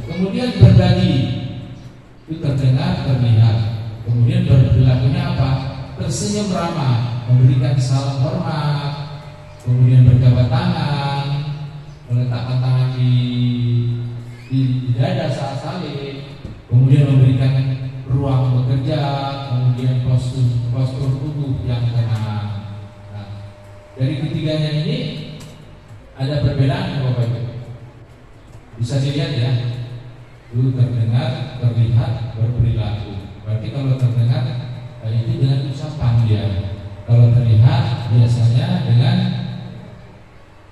Kemudian berbagi itu terdengar, terlihat. Kemudian berperilakunya apa? Tersenyum ramah, memberikan salam hormat, kemudian berjabat tangan, meletakkan tangan di dada saat saling, kemudian memberikan ruang bekerja, kemudian postur tubuh yang tenang. Nah, dari ketiganya ini ada perbedaan Bapak Ibu. Bisa dilihat ya. Dulu terdengar, terlihat, berperilaku. Berarti kalau terdengar itu dengan ucapan dia. Kalau terlihat biasanya dengan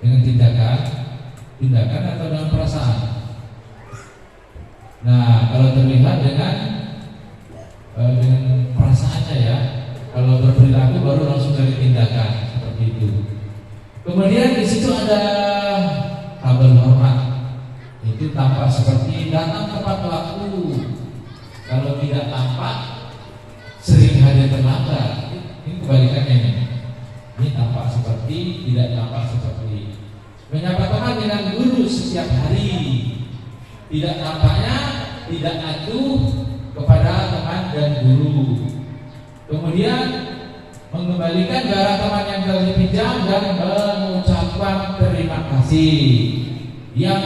tindakan atau dengan perasaan. Nah, kalau terlihat dengan perasaannya ya. Kalau berperilaku baru langsung dari tindakan seperti itu. Kemudian di situ ada tabel hormat. Itu tampak seperti datang tepat waktu. Kalau tidak tampak sering hadir terlambat. Ini kebalikannya ini. Ini tampak seperti, tidak tampak seperti. Menyapa teman dengan guru setiap hari. Tidak tampaknya, tidak acuh kepada teman dan guru. Kemudian mengembalikan barang teman yang telah dipinjam dan mengucapkan terima kasih. Yang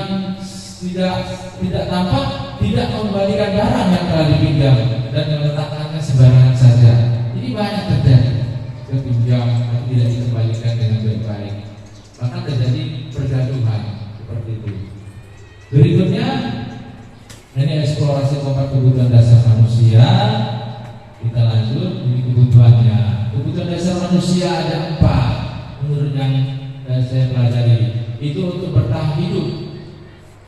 tidak tampak tidak mengembalikan barang yang telah dipinjam dan meletakkannya sembarangan saja. Ini banyak terjadi, kepinjam tidak dikembalikan dengan baik-baik, maka terjadi pergaduhan seperti itu. Berikutnya ini eksplorasi keempat kebutuhan dasar manusia. Kita lanjut, ini kebutuhannya. Kebutuhan dasar manusia ada 4 menurut yang saya pelajari. Itu untuk bertahan hidup,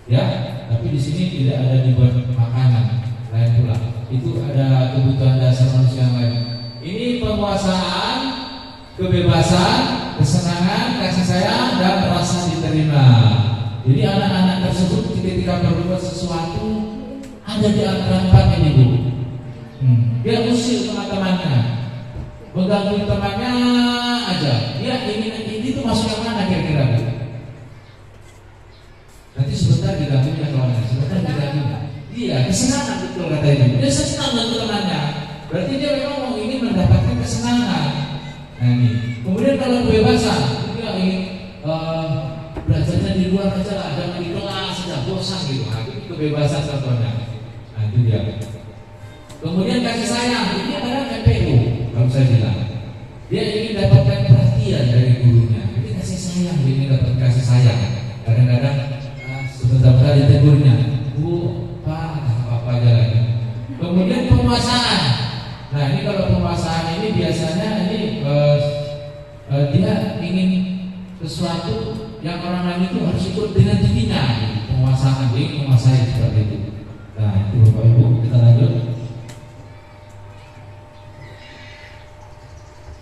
ya. Tapi di sini tidak ada dibuat makanan lain pula. Itu ada kebutuhan dasar manusia yang lain. Ini penguasaan, kebebasan, kesenangan, kasih sayang, dan rasa diterima. Jadi anak-anak tersebut ketika berbuat sesuatu ada di antara 4 ini, Bu. Dia usir teman-temannya, mengganggu temannya aja. Dia ingin itu masuk yang mana kira-kira? Nanti sebentar diganggunya kawannya, sebentar diganggunya. Iya, kesenangan betul kata itu. Dia senang dengan temannya. Berarti dia memang ingin mendapatkan kesenangan. Nah ini. Kemudian kalau kebebasan, dia ingin belajarnya di luar aja lah, jangan di kelas, sudah bosan gitu. Nah, itu kebebasan contohnya. Nah itu dia. Kemudian kasih sayang, ini adalah MPU. Kalau saya bilang, dia ingin dapatkan perhatian dari gurunya. Ini kasih sayang, dia ingin dapat kasih sayang. Kadang-kadang sebentar-bentar ditegurnya, Bu, Pak, apa aja lagi. Kemudian penguasaan. Nah ini kalau penguasaan ini biasanya ini dia ingin sesuatu yang orang lain itu harus ikut dengan dirinya. Penguasaan, dia ingin menguasai seperti itu. Nah itu Bapak Ibu, kita lanjut.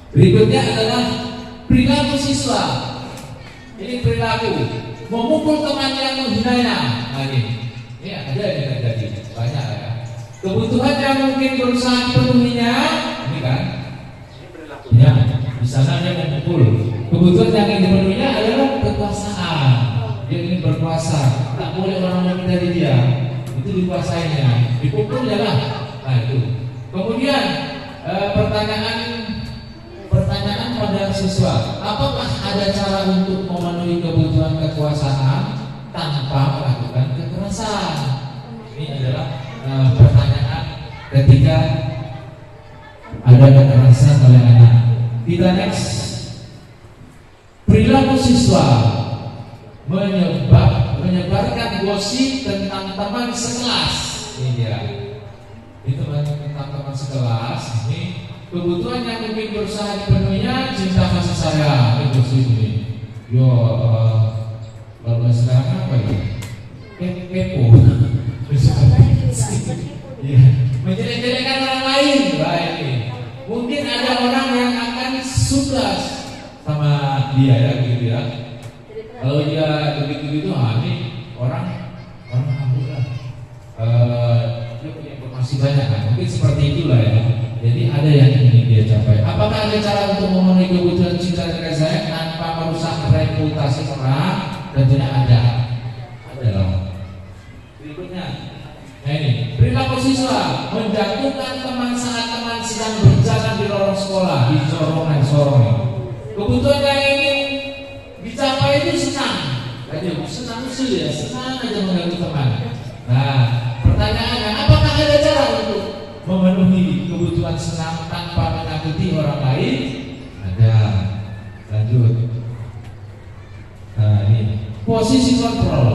Berikutnya adalah perilaku siswa. Ini perilaku memukul teman yang menghinanya. Nah ini ada yang terjadi banyak ya. Kebutuhan yang mungkin berusaha dipenuhinya, ini kan? Ya, di sana dia memukul. Kebutuhan yang ingin dipenuhinya adalah kekuasaan. Dia ingin berkuasa, tak boleh orang lain dari dia. Itu dikuasainya, dipukul ya lah. Nah itu. Kemudian pertanyaan pada siswa, apakah ada cara untuk memenuhi kebutuhan kekuasaan tanpa melakukan kekerasan? Ini adalah pertanyaan ketika ada kekerasan oleh anak. Kita next. Perilaku siswa menyebarkan gosip tentang teman sekelas. Ini dia. Itu tentang teman sekelas. Ini kebutuhan yang mungkin berusaha dipenuhinya, cinta kasih sayang, itu sini. Yo, kalau sekarang apa ya? Kepo. Iya, menjelek-jelekan orang lain. Baik ini. Mungkin ada orang yang akan suka sama dia ya, gitu ya. Kalau dia begitu-begitu, ini orang alhamdulillah. Dia punya informasi banyak kan. Mungkin seperti itulah ya. Jadi ada yang ingin dia capai. Apakah ada cara untuk memenuhi kebutuhan cinta dan kasih sayang tanpa merusak reputasi orang? Tentunya ada. Adalah. Berikutnya, nah ini perilaku siswa menjatuhkan teman saat teman sedang berjalan di lorong sekolah, di sorong. Kebutuhan yang ingin dicapai itu senang. Senang ya, senang aja mengganggu teman. Nah, pertanyaannya, apakah ada cara untuk memenuhi kebutuhan senang tanpa menyakiti orang lain? Ada. Lanjut. Nah ini posisi kontrol.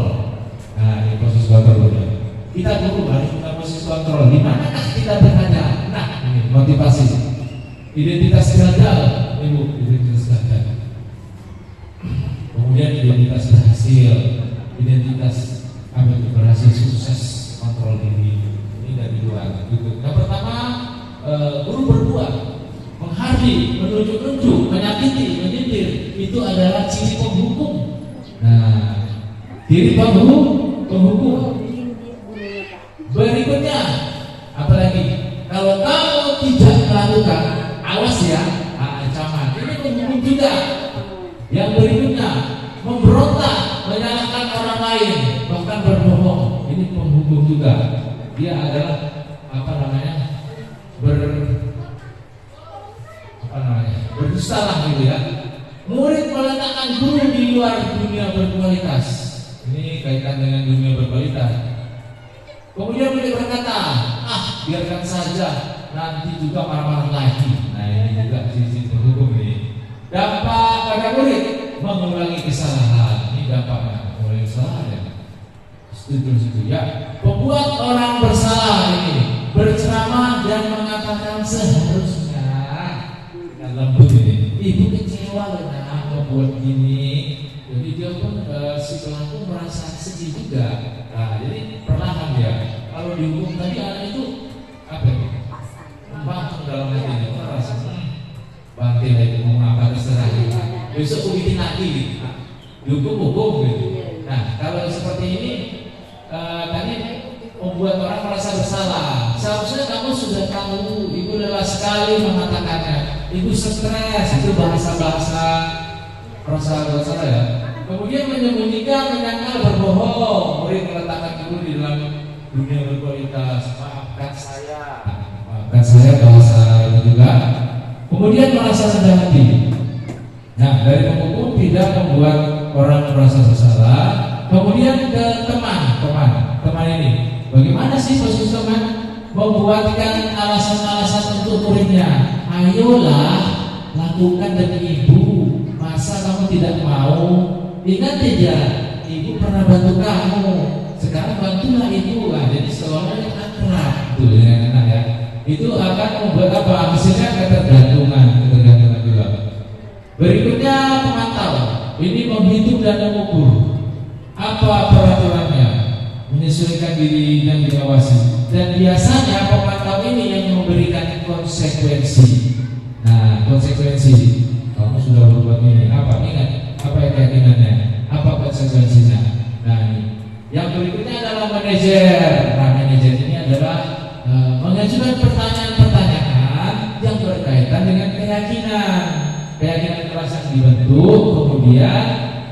Nah ini posisi kontrol. Kita dulu harus punya posisi kontrol. Di manakah kita berada? Nah ini motivasi. Identitas gagal, ibu. Identitas gagal. Kemudian identitas berhasil. Identitas berhasil sukses kontrol diri. Dari dua. Yang pertama, guru berbuat, menghardi, menunjuk-nunjuk, menyakiti, menyindir, itu adalah ciri penghukum. Nah, ciri penghukum. Berikutnya, apalagi kalau kamu tidak melakukan, awas ya, ancaman. Ini penghukum juga. Yang berikutnya, memberontak, menyalahkan orang lain, bahkan berbohong. Ini penghukum juga. Dia adalah berdustalah gitu ya. Murid meletakkan guru di luar dunia berkualitas. Ini kaitan dengan dunia berkualitas. Kemudian murid berkata, biarkan saja, nanti juga marah-marah lagi. Nah ini juga sisi hukum ini. Dampak pada murid mengulangi kesalahan. Ini dampaknya mengulangi kesalahan ya. Setuju ya. Membuat orang bersalah ini berceramah dan mengatakan seharusnya dengan lembut ini. Ibu kecewa loh nak membuat gini. Jadi dia pun si pelaku merasa sedih juga. Nah jadi perlahan ya. Kalau dihukum tadi anak itu apa ya? Bangkang dalam hatinya merasa bangkit itu mau apa terserah gitu. Besok bikin lagi gitu. Dihukum gitu. Nah kalau seperti ini tadi membuat orang merasa bersalah. Seharusnya kamu sudah tahu, ibu lelah sekali mengatakannya. Ibu stres, itu bahasa-bahasa bersalah ya. Kemudian menyembunyikan, menyangkal, berbohong. Murid meletakkan dulu di dalam dunia berkualitas. Maafkan saya bahasa itu juga. Kemudian merasa rendah hati. Nah dari penghukum tidak membuat orang merasa bersalah. Kemudian ke teman ini. Bagaimana sih posisi teman? Membuatkan alasan-alasan untuk muridnya. Ayolah, lakukan demi ibu. Masa kamu tidak mau? Ingat aja, ibu pernah bantu kamu. Sekarang bantulah ibu. Jadi seolah-olah akrab tuh dengan anak ya. Itu akan membuat apa? Hasilnya ketergantungan juga. Berikutnya pemantau. Ini menghitung dan mengukur. Apa peraturannya? Menyesuaikan diri dan diawasi. Dan biasanya pemantau ini yang memberikan konsekuensi. Nah, konsekuensi. Kamu sudah berbuat ini. Apa? Ingat. Apa keyakinannya? Apa konsekuensinya? Nah, ini. Yang berikutnya adalah manajer. Nah, manajer ini adalah mengajukan pertanyaan-pertanyaan yang berkaitan dengan keyakinan. Keyakinan kelas yang dibentuk. Kemudian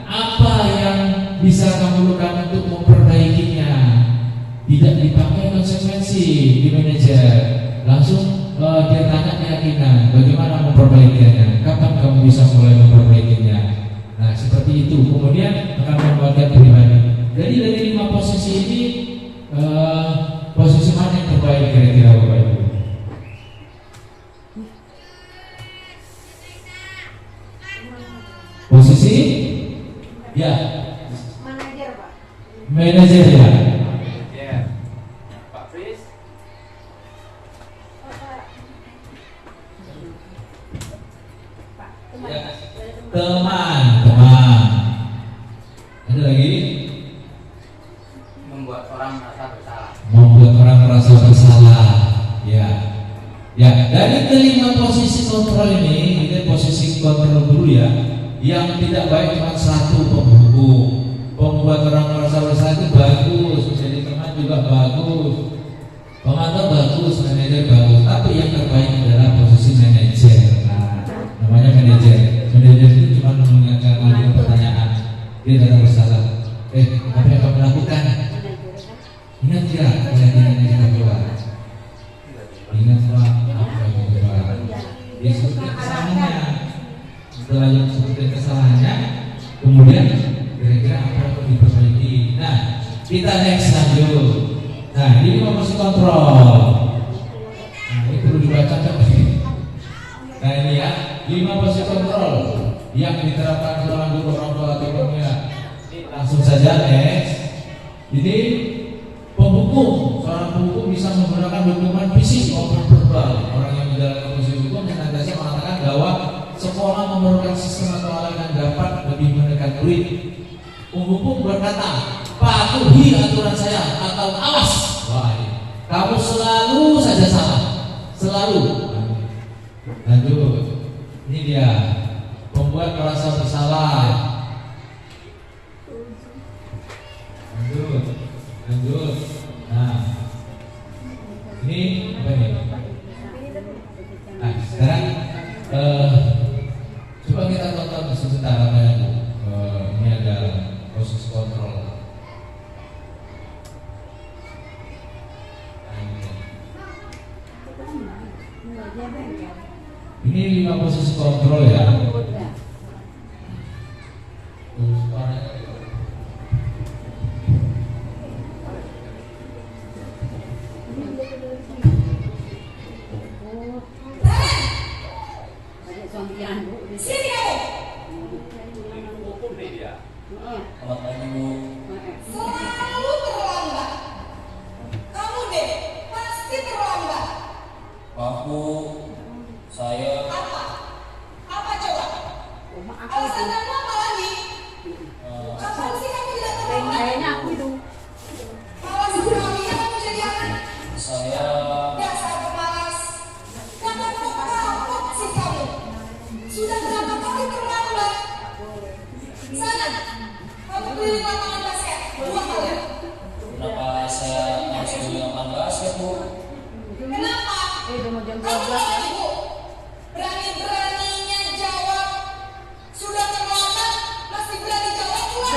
apa yang bisa kamu lakukan untuk memperbaikinya? Tidak dipakai konsekuensi di manajer, langsung dia tanya keyakinan, bagaimana memperbaikinya, kapan kamu bisa mulai memperbaikinya. Nah seperti itu, kemudian akan membuatkan pribadi. Jadi dari 5 posisi ini, posisi mana yang terbaik kira-kira Bapak Ibu? Posisi? Ya. Manajer ya. Pak Fris. Teman. Ada lagi? Membuat orang merasa bersalah. Ya. Dari kelima posisi kontrol ini posisi kontrol dulu ya. Yang tidak baik cuma satu, penghukum. Membuat orang merasa bersalah itu bagus, jadi teman juga bagus, pemantau bagus, manajer bagus. Tapi yang terbaik adalah posisi manajer. Nah, namanya manajer. Manajer itu cuma mengingatkan lagi pertanyaan. Dia tidak bersalah. Apa yang kamu lakukan? Ingat tidak keyakinan yang kita keluar? Ingat Pak, apa yang kita keluar? Dia sebutkan kesalahannya. Setelah yang sebutkan kesalahannya, kemudian kira-kira apa yang perlu diperbaiki. Nah, kita next lanjut. Nah, ini posisi kontrol. Nah, ini perlu dibaca kan? Nah, ini ya, 5 posisi kontrol yang diterapkan seorang guru, orang tua atau pembina. Langsung saja next. Jadi penghukum, seorang penghukum bisa menggunakan hukuman fisik maupun verbal. Orang yang menjalankan posisi hukum senantiasa mengatakan bahwa sekolah memerlukan sistem atau alat yang dapat lebih menekan murid. Penghukum berkata, patuhi aturan saya atau awas. Wah, kamu selalu saja salah, selalu. Lanjut, ini dia membuat merasa bersalah. Lanjut. Nah, ini apa ini? Nah, sekarang coba kita tonton sebentar apa ya Bu. Ini ada proses kontrol. Ini 5 posisi kontrol ya. Sini kamu. Selalu terlambat. Kamu deh pasti terlambat. Maaf Bu, saya Apa? Apa coba? Alasan kamu apa lagi? Kapan sih kamu tidak terlambat? Malas sekali kamu jadi anak. saya Dasar pemalas. Jangan kapok sih kamu. Sudah berapa kali terlambat? Sana, kamu keliling lapangan basket 2 kali. kenapa saya harus di lapangan basket Bu? Kenapa? Kamu tahu Ibu, berani-beraninya jawab. Sudah terlambat, masih berani jawab pula.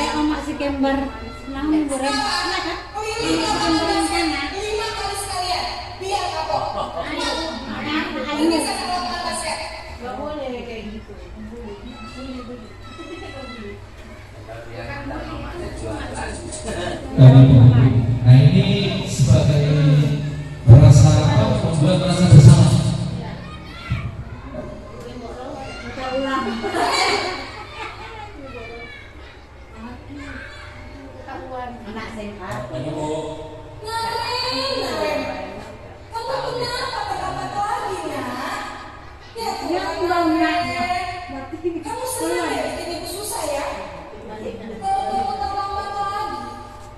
Kembar namun goreng Sekarang, keliling lapangan basket 5 kali sekalian. Biar kapok. Ini sana lapangan basket. nggak boleh kayak gitu. Nah ini sebagai merasa membuat merasa bersama. Kita ulang. Anak sehat. Ini Bu, Naren. Kamu kenapa terlambat lagi, Nak? Ya Ya Tuhan, ulang Naren. Mati. Kamu senang ya bikin ibu susah ya? Kalau kamu terlambat lagi,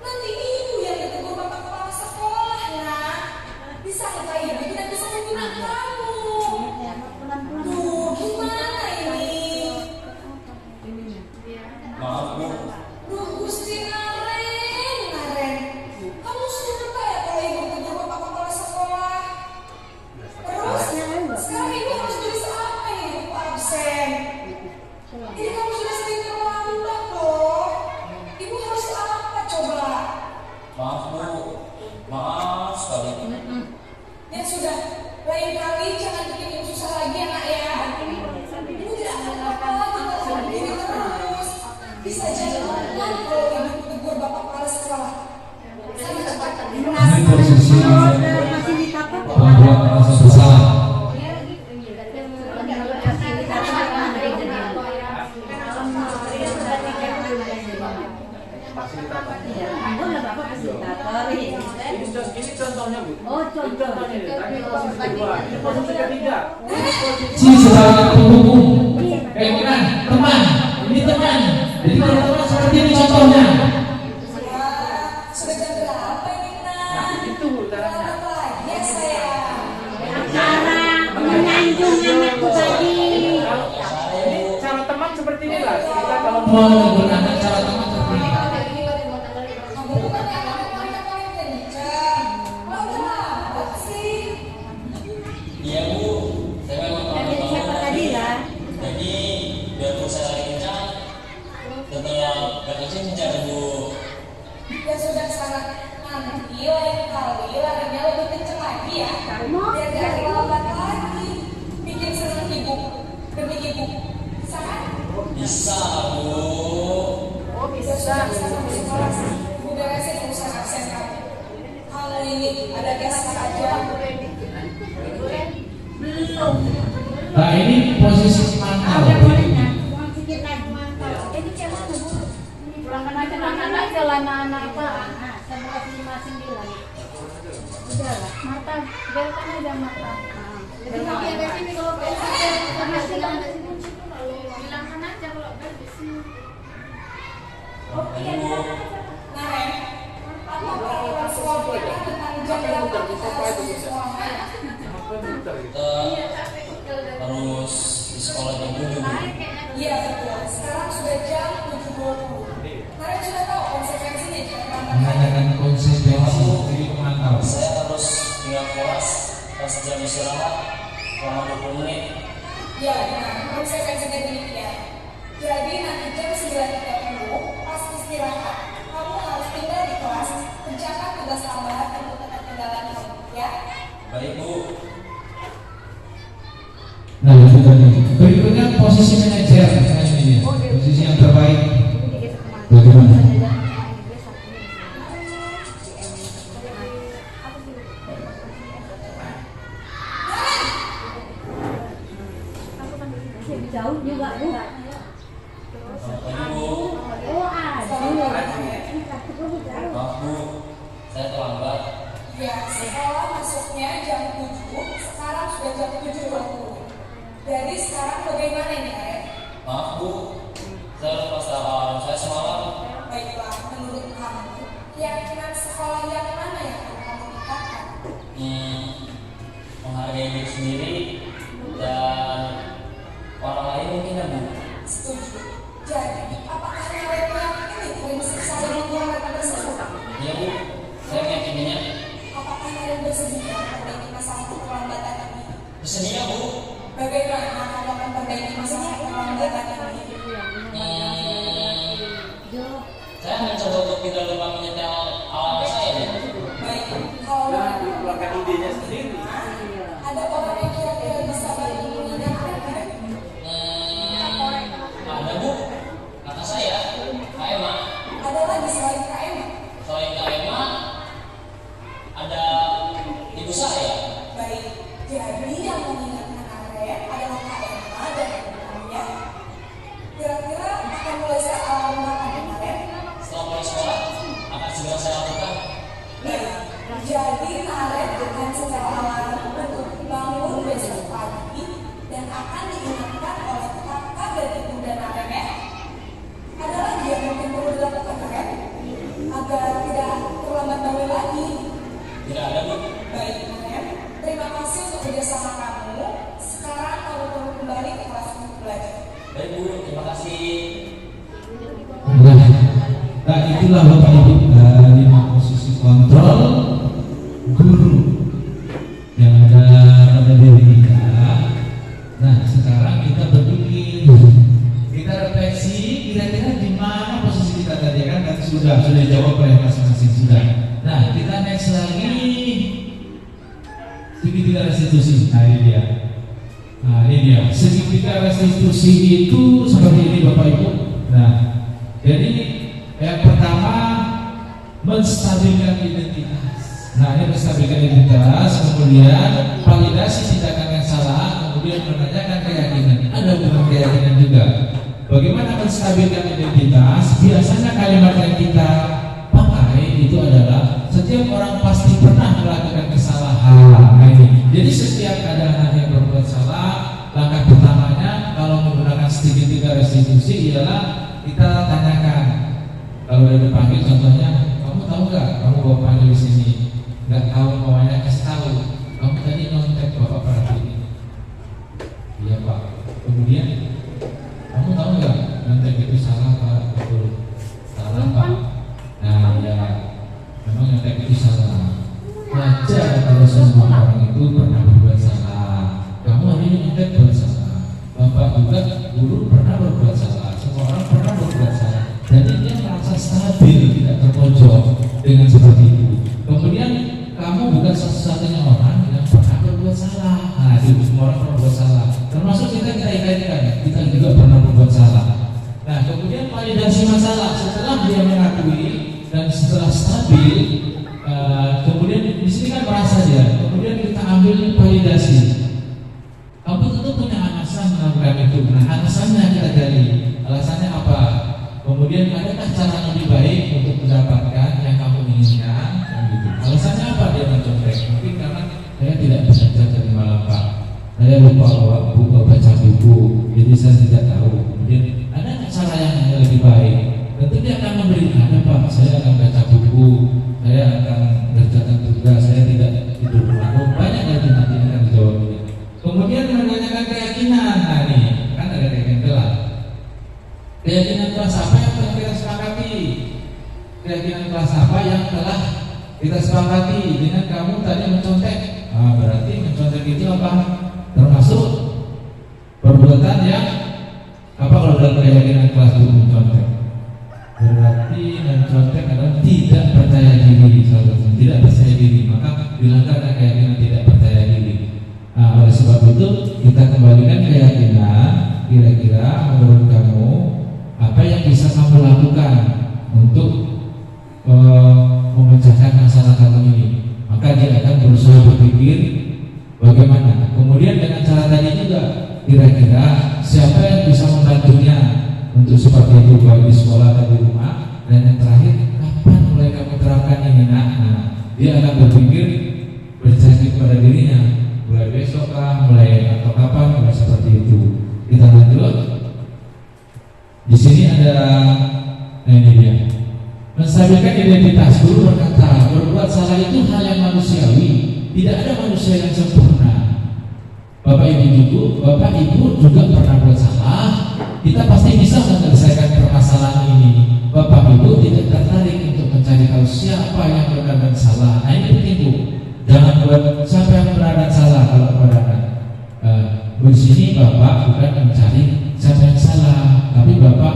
nanti ibu yang ditegur bapak kepala sekolah ya. Bisa nggak ibu tidak bisa membina kamu? Tuh, gimana ini? maaf Bu, Duh, Gusti Naren. Kamu suka ya kalau ibu tegur bapak kepala sekolah? Terus, sekarang ibu harus tulis apa ini buku absen? Ini kamu sudah sering terlambat loh. Ibu harus apa coba? maaf Bu, maaf sekali. Ya sudah, lain kali jangan bikin ibu susah lagi ya nak ya. Ibu tidak akan apa lagi kalau begini terus. Bisa jadi kan kalau ibu tegur bapak kepala sekolah. Saya cepat. Ini posisi Masih ditata kok. membuat merasa bersalah. Udah Bapak fasilitator. Ini contohnya Bu. Oh, contoh. Ini posisi ketiga. Si sebagai penghukum, gimana? Teman, ini teman. Jadi kalau teman seperti ini contohnya. Wah, sudah jam berapa ini nak? Nah, itu Bu caranya. Apa lagi ya sayang? Cara menyanjung anakku tadi. Saya Bu, Cara teman seperti inilah. Kita kalau Menggunakan cara teman seperti ini. Kamu bukan anak paling kencang. Mau terlambat sih? iya Bu, saya memang Dari terlalu siapa bangun tadi lah? Jadi biarpun saya lagi kencang, setelah gak kencang Bu. Ya sudah sana nanti lain kali larinya lebih kenceng lagi ya. Biar gak terlambat lagi. Bikin seneng ibu demi ibu. Sangat. Bisa Bu. Oh bisa sampai sekolah. Ibu beresin urusan absen kamu. Kamu ini ada geser aja. Belum. Nah ini posisi mantap. Uang sedikit lagi. Ini cewek Bu. Pulangan aja lana apa? Sebelas 59. Udahlah. Mata belkan aja mata. Jadi dia di sini kalau belkan masih ada sini. Bilangkan aja kalau belkan. Ini Bu, Naren, apa peraturan sekolah tentang jam berapa kita harus masuk sekolah? kita harus di sekolah jam 7 Bu. Iya betul. Sekarang sudah jam 7.20. Naren sudah tahu konsekuensinya jika terlambat. Menanyakan konsekuensi dari pemantau. Saya harus tinggal kelas pas jam istirahat selama 20 menit. Ya, nah, konsekuensinya demikian. Jadi nanti jam 9.30 pas istirahat, kamu harus tinggal di kelas, kerjakan tugas tambahan untuk ketertinggalan kamu, ya? Baik Bu. Nah, posisi manajer, ini posisi yang terbaik. Bagaimana? Jauh juga Bu. Oh ada. Maaf Bu, saya terlambat. Ya, sekolah masuknya jam 7, sekarang sudah jam 7.20. Jadi sekarang bagaimana ini, Karen? Maaf Bu, saya lupa salam saya semalam. Baiklah, menurut kamu, keyakinan sekolah yang mana yang akan kamu tingkatkan? Menghargai diri sendiri dan orang lain mungkin ya Bu. Setuju. Jadi, apakah kalian meyakini prinsip saling menghormati tersebut? Iya Bu, saya meyakininya. Apakah kalian bersedia memperbaiki masalah keterlambatan ini? Bersedia Bu. Bagaimana kamu akan memperbaiki masalah keterlambatan ini? Saya akan coba untuk tidak lupa menyetel alat saya Bu. Baik, kalau Nah, dikeluarkan idenya sendiri. ada orang yang kira-kira bisa bantu mengingatkan tidak? Ada Bu, kata saya, Kak Emma. Ada lagi selain Kak Emma? Selain Kak Emma, ada ibu saya. Baik, jadi yang mengingatkan Aren adalah Kak Emma dan ibu kamu ya. Kira-kira akan mulai saya awal makan Aren? Setelah mulai sekolah, akan segera saya lakukan. Baik, jadi Aren akan secara alami untuk bangun besok pagi dan akan diingatkan oleh kakak dan ibu dan Aren ya. Ada lagi yang mungkin perlu dilakukan Aren agar tidak terlambat bangun lagi? Tidak ada Bu. Baik, Aren. Terima kasih untuk kerjasama kamu. Sekarang kamu perlu kembali ke kelas untuk belajar. Baik Bu, terima kasih. Nah, itulah Bapak Ibu 5 posisi kontrol guru yang ada pada diri kita. Nah, sekarang kita berpikir, kita refleksi, kira-kira di mana posisi kita tadi kan sudah dijawab oleh masing-masing sudah. Nah, kita next lagi segitiga restitusi. Nah, ini dia. Nah, ini dia. Segitiga restitusi itu seperti ini Bapak Ibu. Nah, jadi yang pertama menstabilkan identitas. Nah, ini menstabilkan identitas, kemudian validasi tindakan yang salah, kemudian menanyakan keyakinan. Ada hubungan keyakinan juga. Bagaimana menstabilkan identitas? Biasanya kalimat yang kita pakai itu adalah setiap orang pasti pernah melakukan kesalahan. Nah, ini. Jadi setiap ada anak yang berbuat salah, langkah pertamanya kalau menggunakan segitiga restitusi ialah kita tanyakan. Kalau udah dipanggil, contohnya, kamu tahu nggak? Kamu bawa panggil di sini, nggak tahu maunya kasih tahu. Kamu tadi nyontek Bapak perhatiin. Iya Pak. Kemudian, kamu tahu nggak nyontek itu salah Pak? Betul. Salah Pak. Nah ya, memang nyontek itu salah. Wajar kalau semua orang itu pernah berbuat salah. Kamu hari ini nyontek berbuat salah. Bapak juga guru pernah berbuat salah. Semua orang pernah berbuat salah. Jadi dia merasa stabil, tidak terpojok dengan seperti itu. Kemudian kamu bukan satu-satunya orang yang pernah berbuat salah. Nah, itu semua orang pernah berbuat salah. Termasuk kita ikatkan, kita juga pernah berbuat salah. Nah, kemudian validasi masalah setelah dia mengakui dan setelah stabil, kemudian di sini kan merasa dia. Kemudian kita ambil validasi. Kamu tentu punya alasan melakukan itu. Nah, alasannya kita gali. Alasannya apa? Kemudian adakah cara lebih baik untuk mendapatkan yang kamu inginkan? Dan gitu. Alasannya apa dia mencontek? Mungkin karena saya tidak bisa dari malam Pak. Saya lupa baca buku, jadi saya tidak tahu. Kemudian ada cara yang lebih baik? Tentu dia akan memberikan. Ada Pak, saya akan baca buku, saya akan kerjakan tugas, saya tidak tidur malam. Banyak lagi nanti akan dijawab. Kemudian menanyakan keyakinan. Nah ini kan ada keyakinan kelas. Keyakinan kelas apa yang telah kita sepakati? Keyakinan kelas apa yang telah kita sepakati dengan kamu tadi mencontek? Nah, berarti mencontek itu apa? Termasuk perbuatan yang apa kalau dalam keyakinan kelas itu mencontek? Berarti mencontek adalah tidak percaya diri, tidak percaya diri. Maka dilanggar dengan keyakinan tidak percaya diri. Nah, oleh sebab itu kita kembalikan keyakinan kira-kira menurut kamu apa yang bisa kamu lakukan untuk memecahkan masalah kamu ini? Maka dia akan berusaha berpikir bagaimana. Kemudian dengan cara tadi juga, kira-kira siapa yang bisa membantunya untuk seperti itu, baik di sekolah atau di rumah. Dan yang terakhir, kapan mulai kamu terapkan ini? Nah, dia akan berpikir, berjanji kepada dirinya, mulai besok kah, mulai atau kapan, mulai seperti itu. Kita lanjut. Di sini ada, ini dia. Menstabilkan identitas. Guru berkata, berbuat salah itu hal yang manusiawi. Tidak ada manusia yang sempurna. Bapak Ibu juga pernah buat salah. Kita pasti bisa menyelesaikan permasalahan ini. Bapak Ibu tidak tertarik untuk mencari tahu siapa yang benar dan salah. Nah, ini penting, Bu. Jangan buat siapa yang benar dan salah kalau pandangan. Di sini Bapak bukan mencari siapa yang salah, tapi Bapak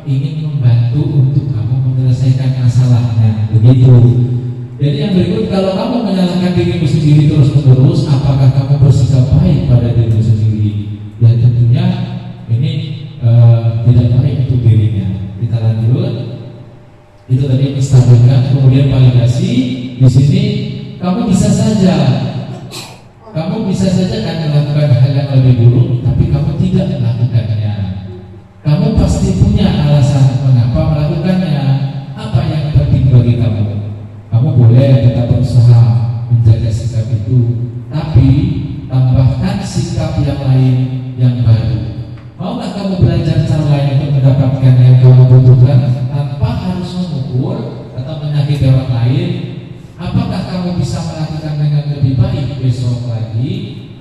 ingin membantu untuk kamu menyelesaikan masalahnya. Begitu. Jadi yang berikut, kalau kamu menyalahkan dirimu sendiri terus-menerus, apakah kamu bersikap baik pada dirimu sendiri? Ya tentunya ini tidak baik untuk dirinya. Kita lanjut. Itu tadi menstabilkan, kemudian validasi. Di sini kamu bisa saja kan melakukan hal yang lebih buruk, tapi kamu tidak melakukannya. Kamu pasti punya alasan mengapa melakukannya. Apa yang penting bagi kamu? Kamu boleh tetap berusaha menjaga sikap itu, tapi tambahkan sikap yang lain yang baru. Maukah kamu belajar cara lain untuk mendapatkan yang kamu butuhkan tanpa harus memukul atau menyakiti orang lain? Apakah kamu bisa melakukan dengan lebih baik besok lagi?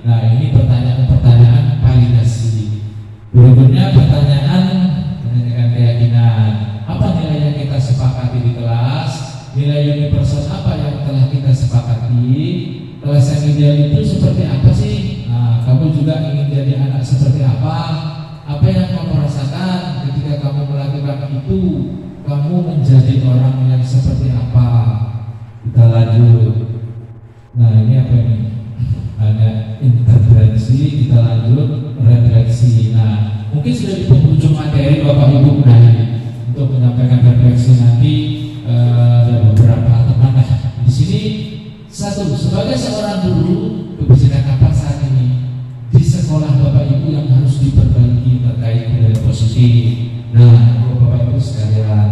Nah, ini pertanyaan validasi. Berikutnya pertanyaan menanyakan keyakinan. Apa nilai yang kita sepakati di kelas? Nilai universal apa yang telah kita sepakati? Kelas yang ideal itu seperti apa sih? Nah, kamu juga ingin jadi anak seperti apa? Apa yang kamu rasakan ketika kamu melakukan itu? Kamu menjadi orang yang seperti apa? Kita lanjut. Nah, ini apa ini? Ada intervensi. Kita lanjut refleksi. Nah, mungkin sudah di penghujung materi Bapak Ibu. Nah, untuk menyampaikan refleksi nanti ada beberapa teman. Nah, di sini satu, sebagai seorang guru, kebijakan apa saat ini di sekolah Bapak Ibu yang harus diperbaiki terkait budaya positif? Nah, Bapak Ibu sekalian,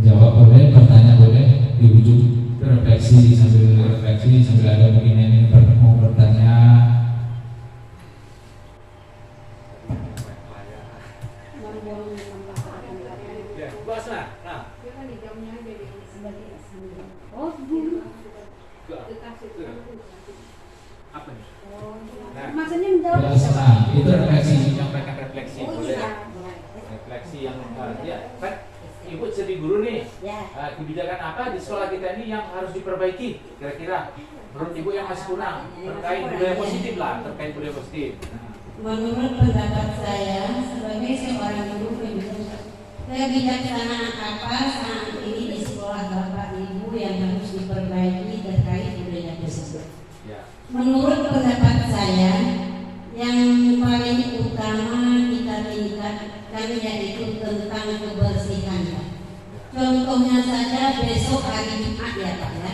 jawab boleh, bertanya boleh di ujung. Refleksi sambil ada mungkin yang mau bertanya. Apa nih? Maksudnya menjawab. Nah, itu refleksi. Menyampaikan refleksi boleh. Refleksi yang ya, kan Ibu jadi guru nih. Kebijakan apa di sekolah kita ini yang harus diperbaiki? Kira-kira menurut Ibu yang masih kurang terkait budaya positif lah, terkait budaya positif. Menurut pendapat saya sebagai seorang guru, kebijaksanaan apa saat ini di sekolah Bapak Ibu yang harus diperbaiki terkait budaya positif? Menurut pendapat saya, yang paling utama kita tingkatkan yaitu tentang kebersihan. Contohnya saja besok hari Jumat ya Pak ya.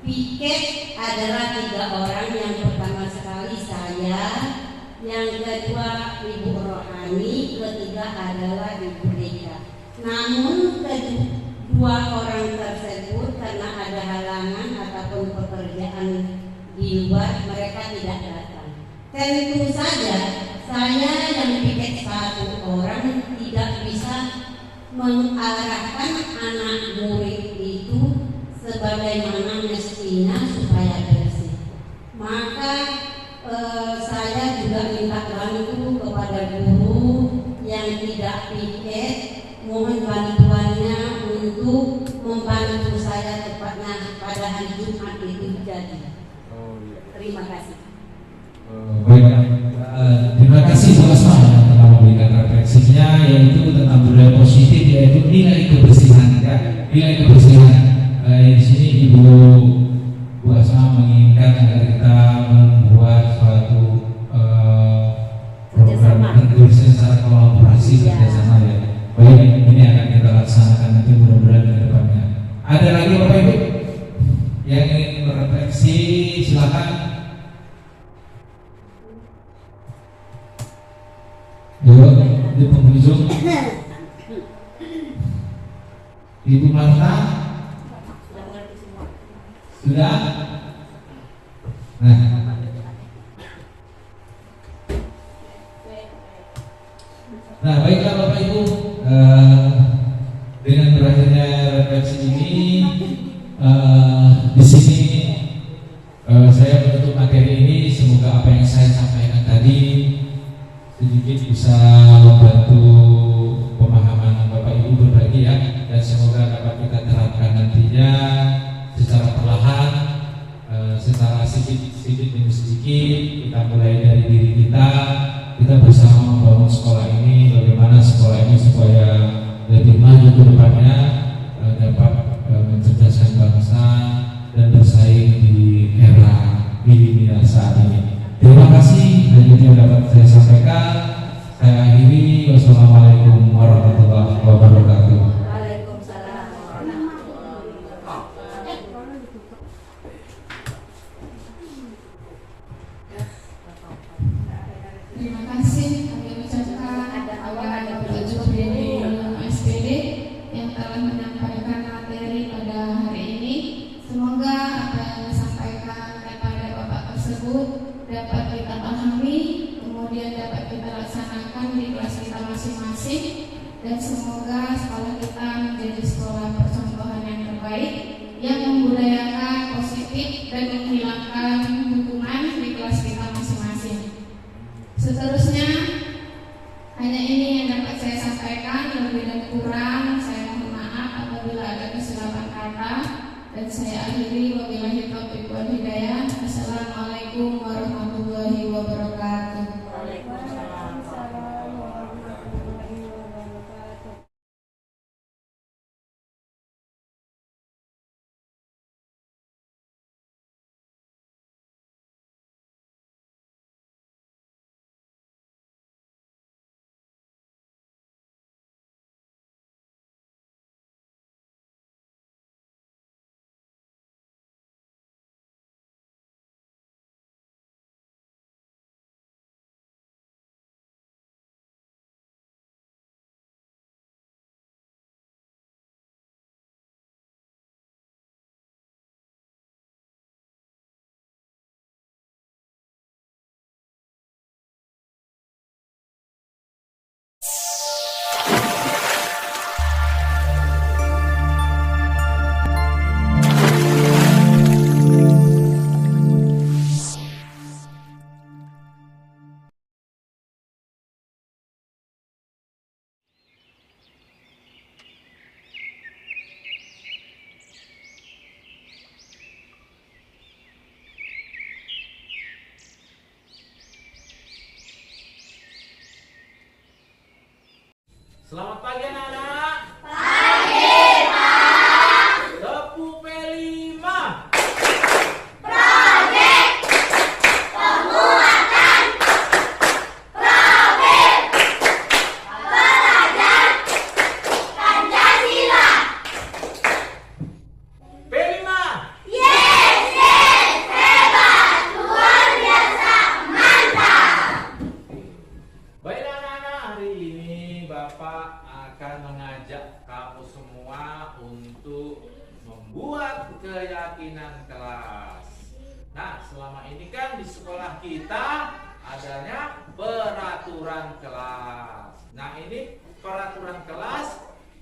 Piket adalah 3 orang, yang pertama sekali saya, yang kedua Ibu Rohani, ketiga adalah Ibu Rika. Namun kedua orang tersebut karena ada halangan ataupun pekerjaan di luar, mereka tidak datang. Tentu saja saya yang piket 1 orang tidak bisa mengarahkan anak murid itu sebagaimana mestinya supaya bersih. Maka saya juga minta bantu kepada guru yang tidak piket, mohon bantuannya untuk membantu saya tepatnya pada hari Jumat itu jadi. Terima kasih. Terima kasih sama-sama yang telah memberikan refleksinya, yaitu tentang budaya positif, yaitu nilai kebersihan ya. Nilai kebersihan di sini Ibu Bu Asma menginginkan agar kita membuat suatu kasih kerjasama ya. Baik, ini akan kita laksanakan nanti mudah-mudahan ke depannya. Ada lagi Bapak Ibu yang ingin merefleksi, silakan. Yuk, di penghujung. Ibu Marta sudah. Nah, baiklah Bapak Ibu, dengan berakhirnya refleksi ini, di sini saya menutup materi ini. Semoga apa yang saya sampaikan tadi sedikit bisa membantu pemahaman Bapak Ibu berbagi ya, dan semoga dapat kita terapkan nantinya secara perlahan, secara sedikit demi sedikit. Kita mulai dari diri kita bersama membangun sekolah ini, bagaimana sekolah ini supaya lebih maju ke depannya, dapat mencerdaskan bangsa dan bersaing di era milenial saat ini. Terima kasih, hanya itu yang dapat saya sampaikan. Saya akhiri. Wassalamualaikum warahmatullahi wabarakatuh. Waalaikumsalam warahmatullahi wabarakatuh. Terima kasih kami ucapkan kepada Bapak Jubir SPD yang telah menyampaikan materi pada hari ini. Semoga apa yang disampaikan kepada Bapak tersebut dapat kita pahami, kemudian dapat kita laksanakan di kelas kita masing-masing, dan semoga sekolah kita menjadi sekolah percontohan yang terbaik yang membudayakan positif dan menghilangkan hukuman di kelas kita masing-masing. Seterusnya, hanya ini yang dapat saya sampaikan. Lebih dan kurang saya mohon maaf apabila ada kesilapan kata, dan saya akhiri. Wabillahi taufiq wal hidayah. Assalamualaikum warahmatullahi wabarakatuh. Selamat pagi anak-anak. Pagi, Pak. Tepu P5. Proyek penguatan profil pelajar Pancasila. P5. Yes, hebat, luar biasa, mantap. Baiklah anak-anak, hari ini Bapak akan mengajak kamu semua untuk membuat keyakinan kelas. Nah, selama ini kan di sekolah kita adanya peraturan kelas. Nah, ini peraturan kelas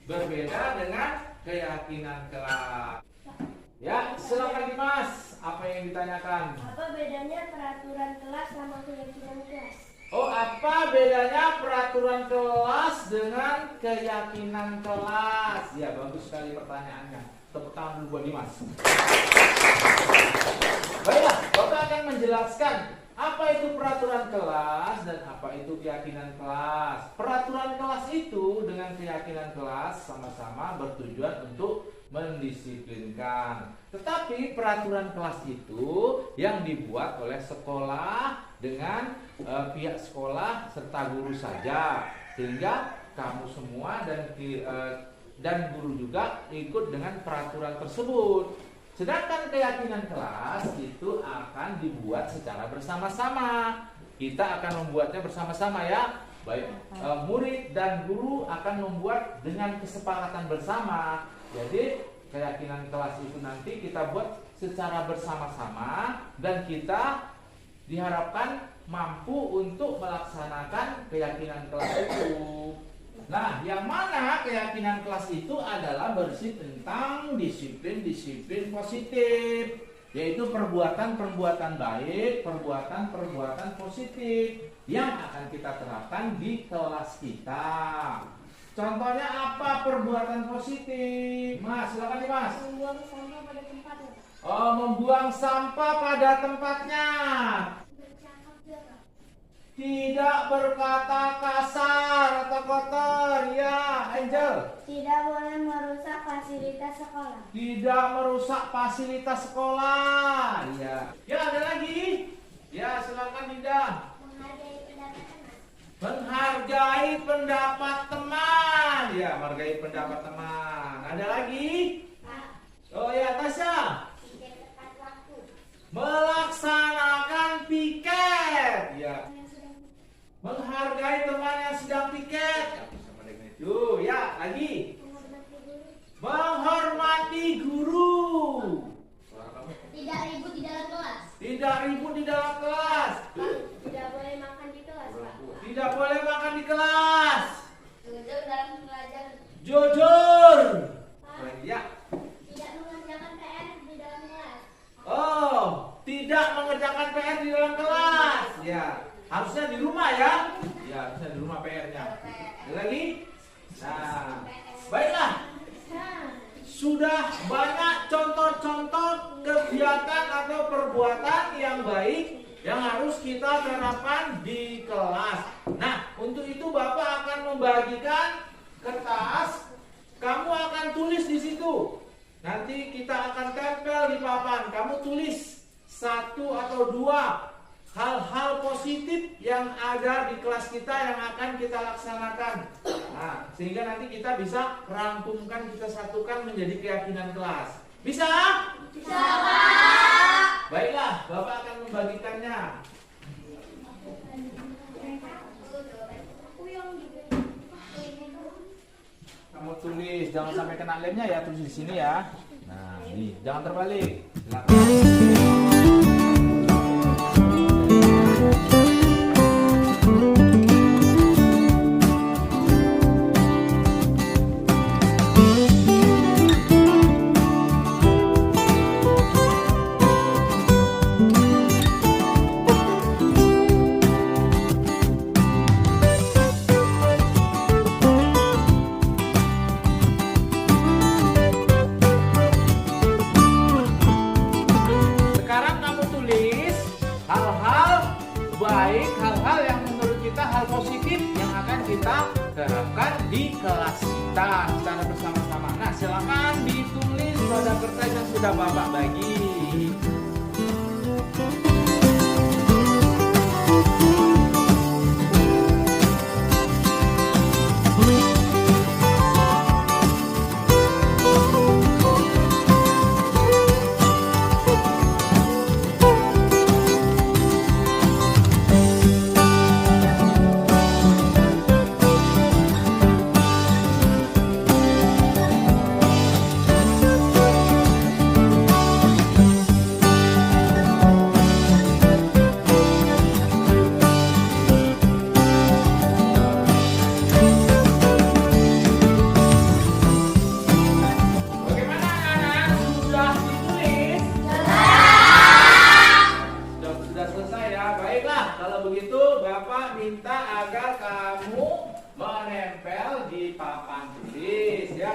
berbeda dengan keyakinan kelas. Ya, silakan Dimas. Apa yang ditanyakan? Apa bedanya peraturan kelas sama keyakinan kelas? Oh, apa bedanya peraturan kelas dengan keyakinan kelas? Ya, bagus sekali pertanyaannya. Tepuk tangan dulu buat Dimas. Baiklah, Bapak akan menjelaskan apa itu peraturan kelas dan apa itu keyakinan kelas. Peraturan kelas itu dengan keyakinan kelas sama-sama bertujuan untuk mendisiplinkan. Tetapi peraturan kelas itu yang dibuat oleh sekolah dengan pihak sekolah serta guru saja, sehingga kamu semua dan guru juga ikut dengan peraturan tersebut. Sedangkan keyakinan kelas itu akan dibuat secara bersama-sama. Kita akan membuatnya bersama-sama ya. Baik murid dan guru akan membuat dengan kesepakatan bersama. Jadi keyakinan kelas itu nanti kita buat secara bersama-sama dan kita diharapkan mampu untuk melaksanakan keyakinan kelas itu. Nah, yang mana keyakinan kelas itu adalah bersih tentang disiplin-disiplin positif, yaitu perbuatan-perbuatan baik, perbuatan-perbuatan positif yang akan kita terapkan di kelas kita. Contohnya apa perbuatan positif? Mas, silakan nih Mas. Membuang sampah pada tempatnya. Oh, membuang sampah pada tempatnya. Bercakap jarak. Tidak berkata kasar atau kotor, ya Angel. Tidak boleh merusak fasilitas sekolah. Tidak merusak fasilitas sekolah, ya. Ya ada lagi. Ya silakan Dinda. Menghargai pendapat teman. Menghargai pendapat teman, ya menghargai pendapat teman. Ada lagi? Oh ya Tasya. Tidak tepat waktu. Melaksanakan piket, ya. Menghargai teman yang sedang piket. Tuh, ya, lagi. Menghormati guru. Tidak ribut di dalam kelas. Tidak ribut di dalam kelas. Tidak boleh makan di kelas, Pak. Tidak boleh makan di kelas. Jujur dalam belajar. Jujur. Ya. Tidak mengerjakan PR di dalam kelas. Oh, tidak mengerjakan PR di dalam kelas. Ya. Harusnya di rumah ya. Ya, harusnya di rumah PR-nya. Ada lagi? Nah, baiklah. Sudah banyak contoh-contoh kegiatan atau perbuatan yang baik yang harus kita terapkan di kelas. Nah, untuk itu Bapak akan membagikan kertas. Kamu akan tulis di situ. Nanti kita akan tempel di papan. Kamu tulis 1 atau 2 hal-hal positif yang ada di kelas kita yang akan kita laksanakan. Nah, sehingga nanti kita bisa rangkumkan, kita satukan menjadi keyakinan kelas. Bisa? Bisa, Pak. Baiklah, Bapak akan membagikannya. Kamu tulis, jangan sampai kena lemnya ya, tulis di sini ya. Nah, ini jangan terbalik. Silakan. Terapkan di kelas kita secara bersama-sama. Nah, silakan ditulis pada kertas yang sudah Bapak bagi.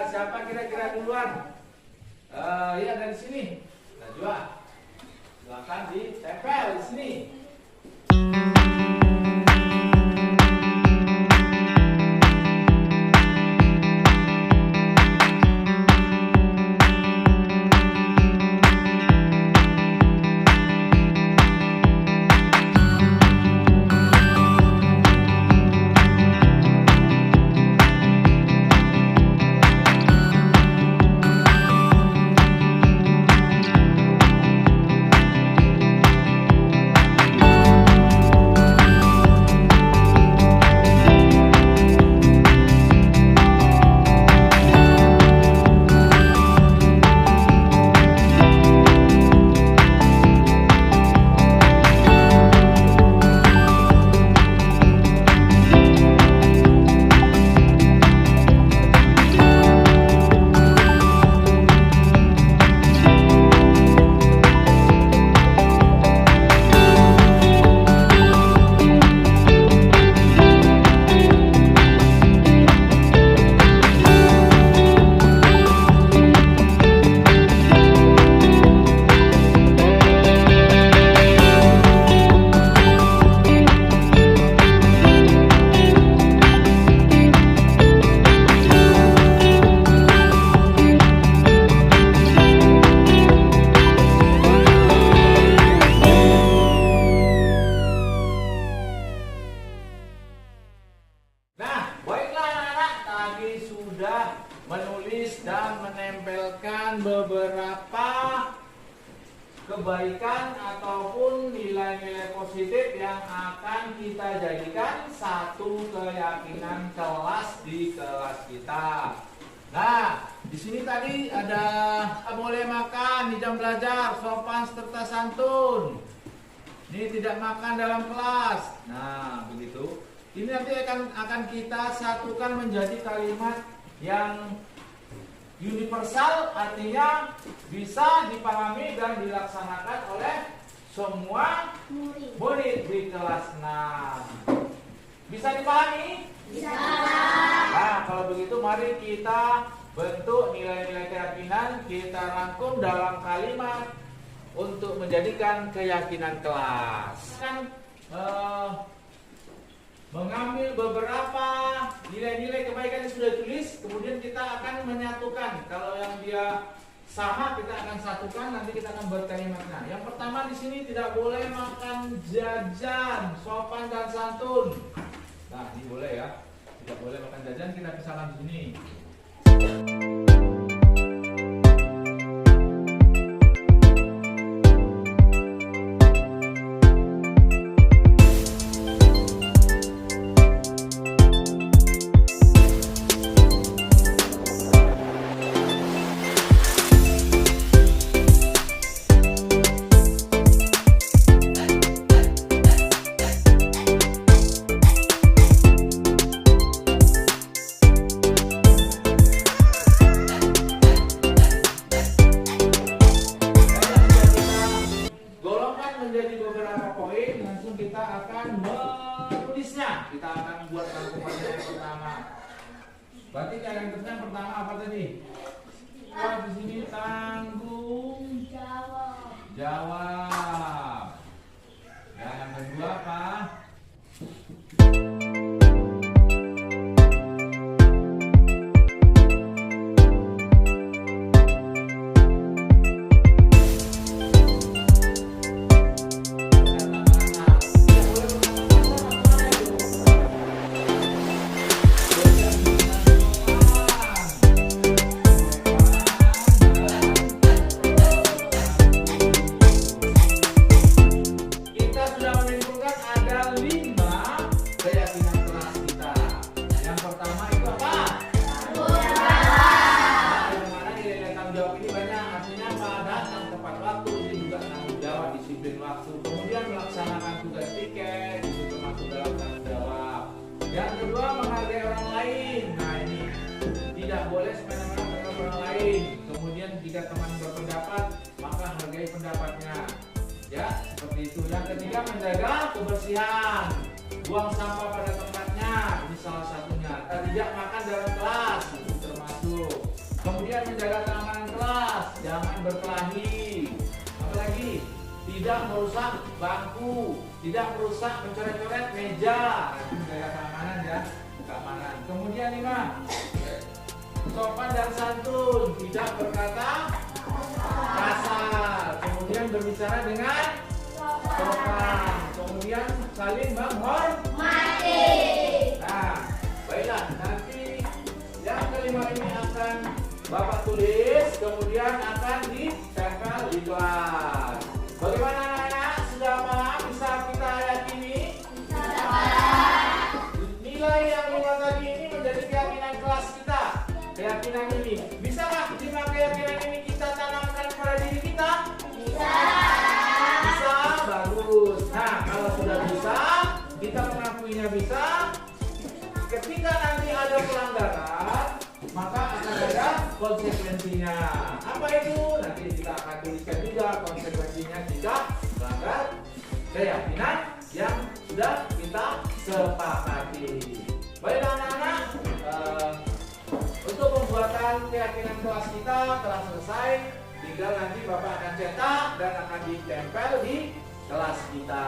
Siapa kira-kira duluan? Ya dari sini. Najwa. Silakan ditempel di sini. kebaikan ataupun nilai-nilai positif yang akan kita jadikan satu keyakinan kelas di kelas kita. Nah, di sini tadi ada boleh makan di jam belajar, sopan serta santun. Ini tidak makan dalam kelas. Nah, begitu. Ini nanti akan kita satukan menjadi kalimat yang universal, artinya bisa dipahami dan dilaksanakan oleh semua murid di kelas 6. Bisa dipahami? Bisa. Nah, kalau begitu mari kita bentuk nilai-nilai keyakinan, kita rangkum dalam kalimat untuk menjadikan keyakinan kelas. Kan mengambil beberapa nilai-nilai kebaikan yang sudah ditulis, kemudian kita akan menyatukan. Kalau yang dia sama kita akan satukan, nanti kita akan buat kalimatnya. Yang pertama di sini tidak boleh makan jajan, sopan dan santun. Nah, ini boleh ya. Tidak boleh makan jajan, kita pisahkan di sini. Menjadi beberapa poin, langsung kita akan menulisnya. Kita akan buat rangkumannya yang pertama. Berarti yang pertama apa tadi? Di sini tanggung jawab. Dan yang kedua apa? Kemudian melaksanakan tugas tiket, itu termasuk dalam tanggung jawab. Yang kedua, menghargai orang lain. Nah, ini tidak boleh semena-mena terhadap orang lain. Kemudian jika teman berpendapat, maka hargai pendapatnya. Ya, seperti itu. Yang ketiga, menjaga kebersihan, buang sampah pada tempatnya. Ini salah satunya. Tidak makan dalam kelas, itu termasuk. Kemudian menjaga keamanan kelas, jangan berkelahi. Apalagi tidak merusak bangku, tidak merusak mencoret-coret meja. Itu menjaga keamanan ya, keamanan. Kemudian 5, sopan dan santun, tidak berkata kasar. Kemudian berbicara dengan sopan. Kemudian saling menghormati. Nah, baiklah, nanti yang kelima ini akan Bapak tulis, kemudian akan ditempel di kelas. Bagaimana anak-anak? Sudah paham? Bisa kita yakini? Sudah paham. Nilai yang 5 tadi ini menjadi keyakinan kelas kita. Keyakinan ini bisa nggak 5 keyakinan ini kita tanamkan pada diri kita? Bisa. Bisa, bagus. Nah, kalau sudah bisa, kita mengakuinya bisa. Ketika nanti ada pelanggaran, maka akan ada konsekuensinya. Apa itu? Nanti kita akan tuliskan juga konsekuensinya jika melanggar keyakinan yang sudah kita sepakati. Baiklah anak-anak, untuk pembuatan keyakinan kelas kita telah selesai. Tinggal nanti Bapak akan cetak dan akan ditempel di kelas kita.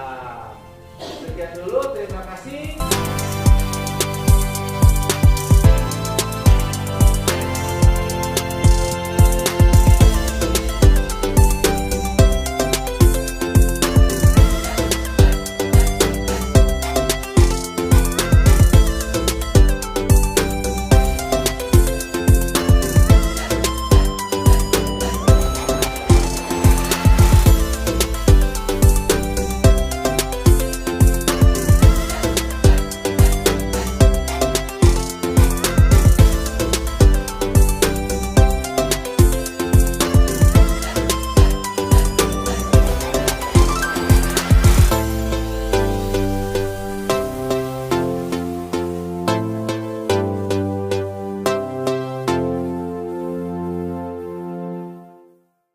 Sekian dulu, terima kasih.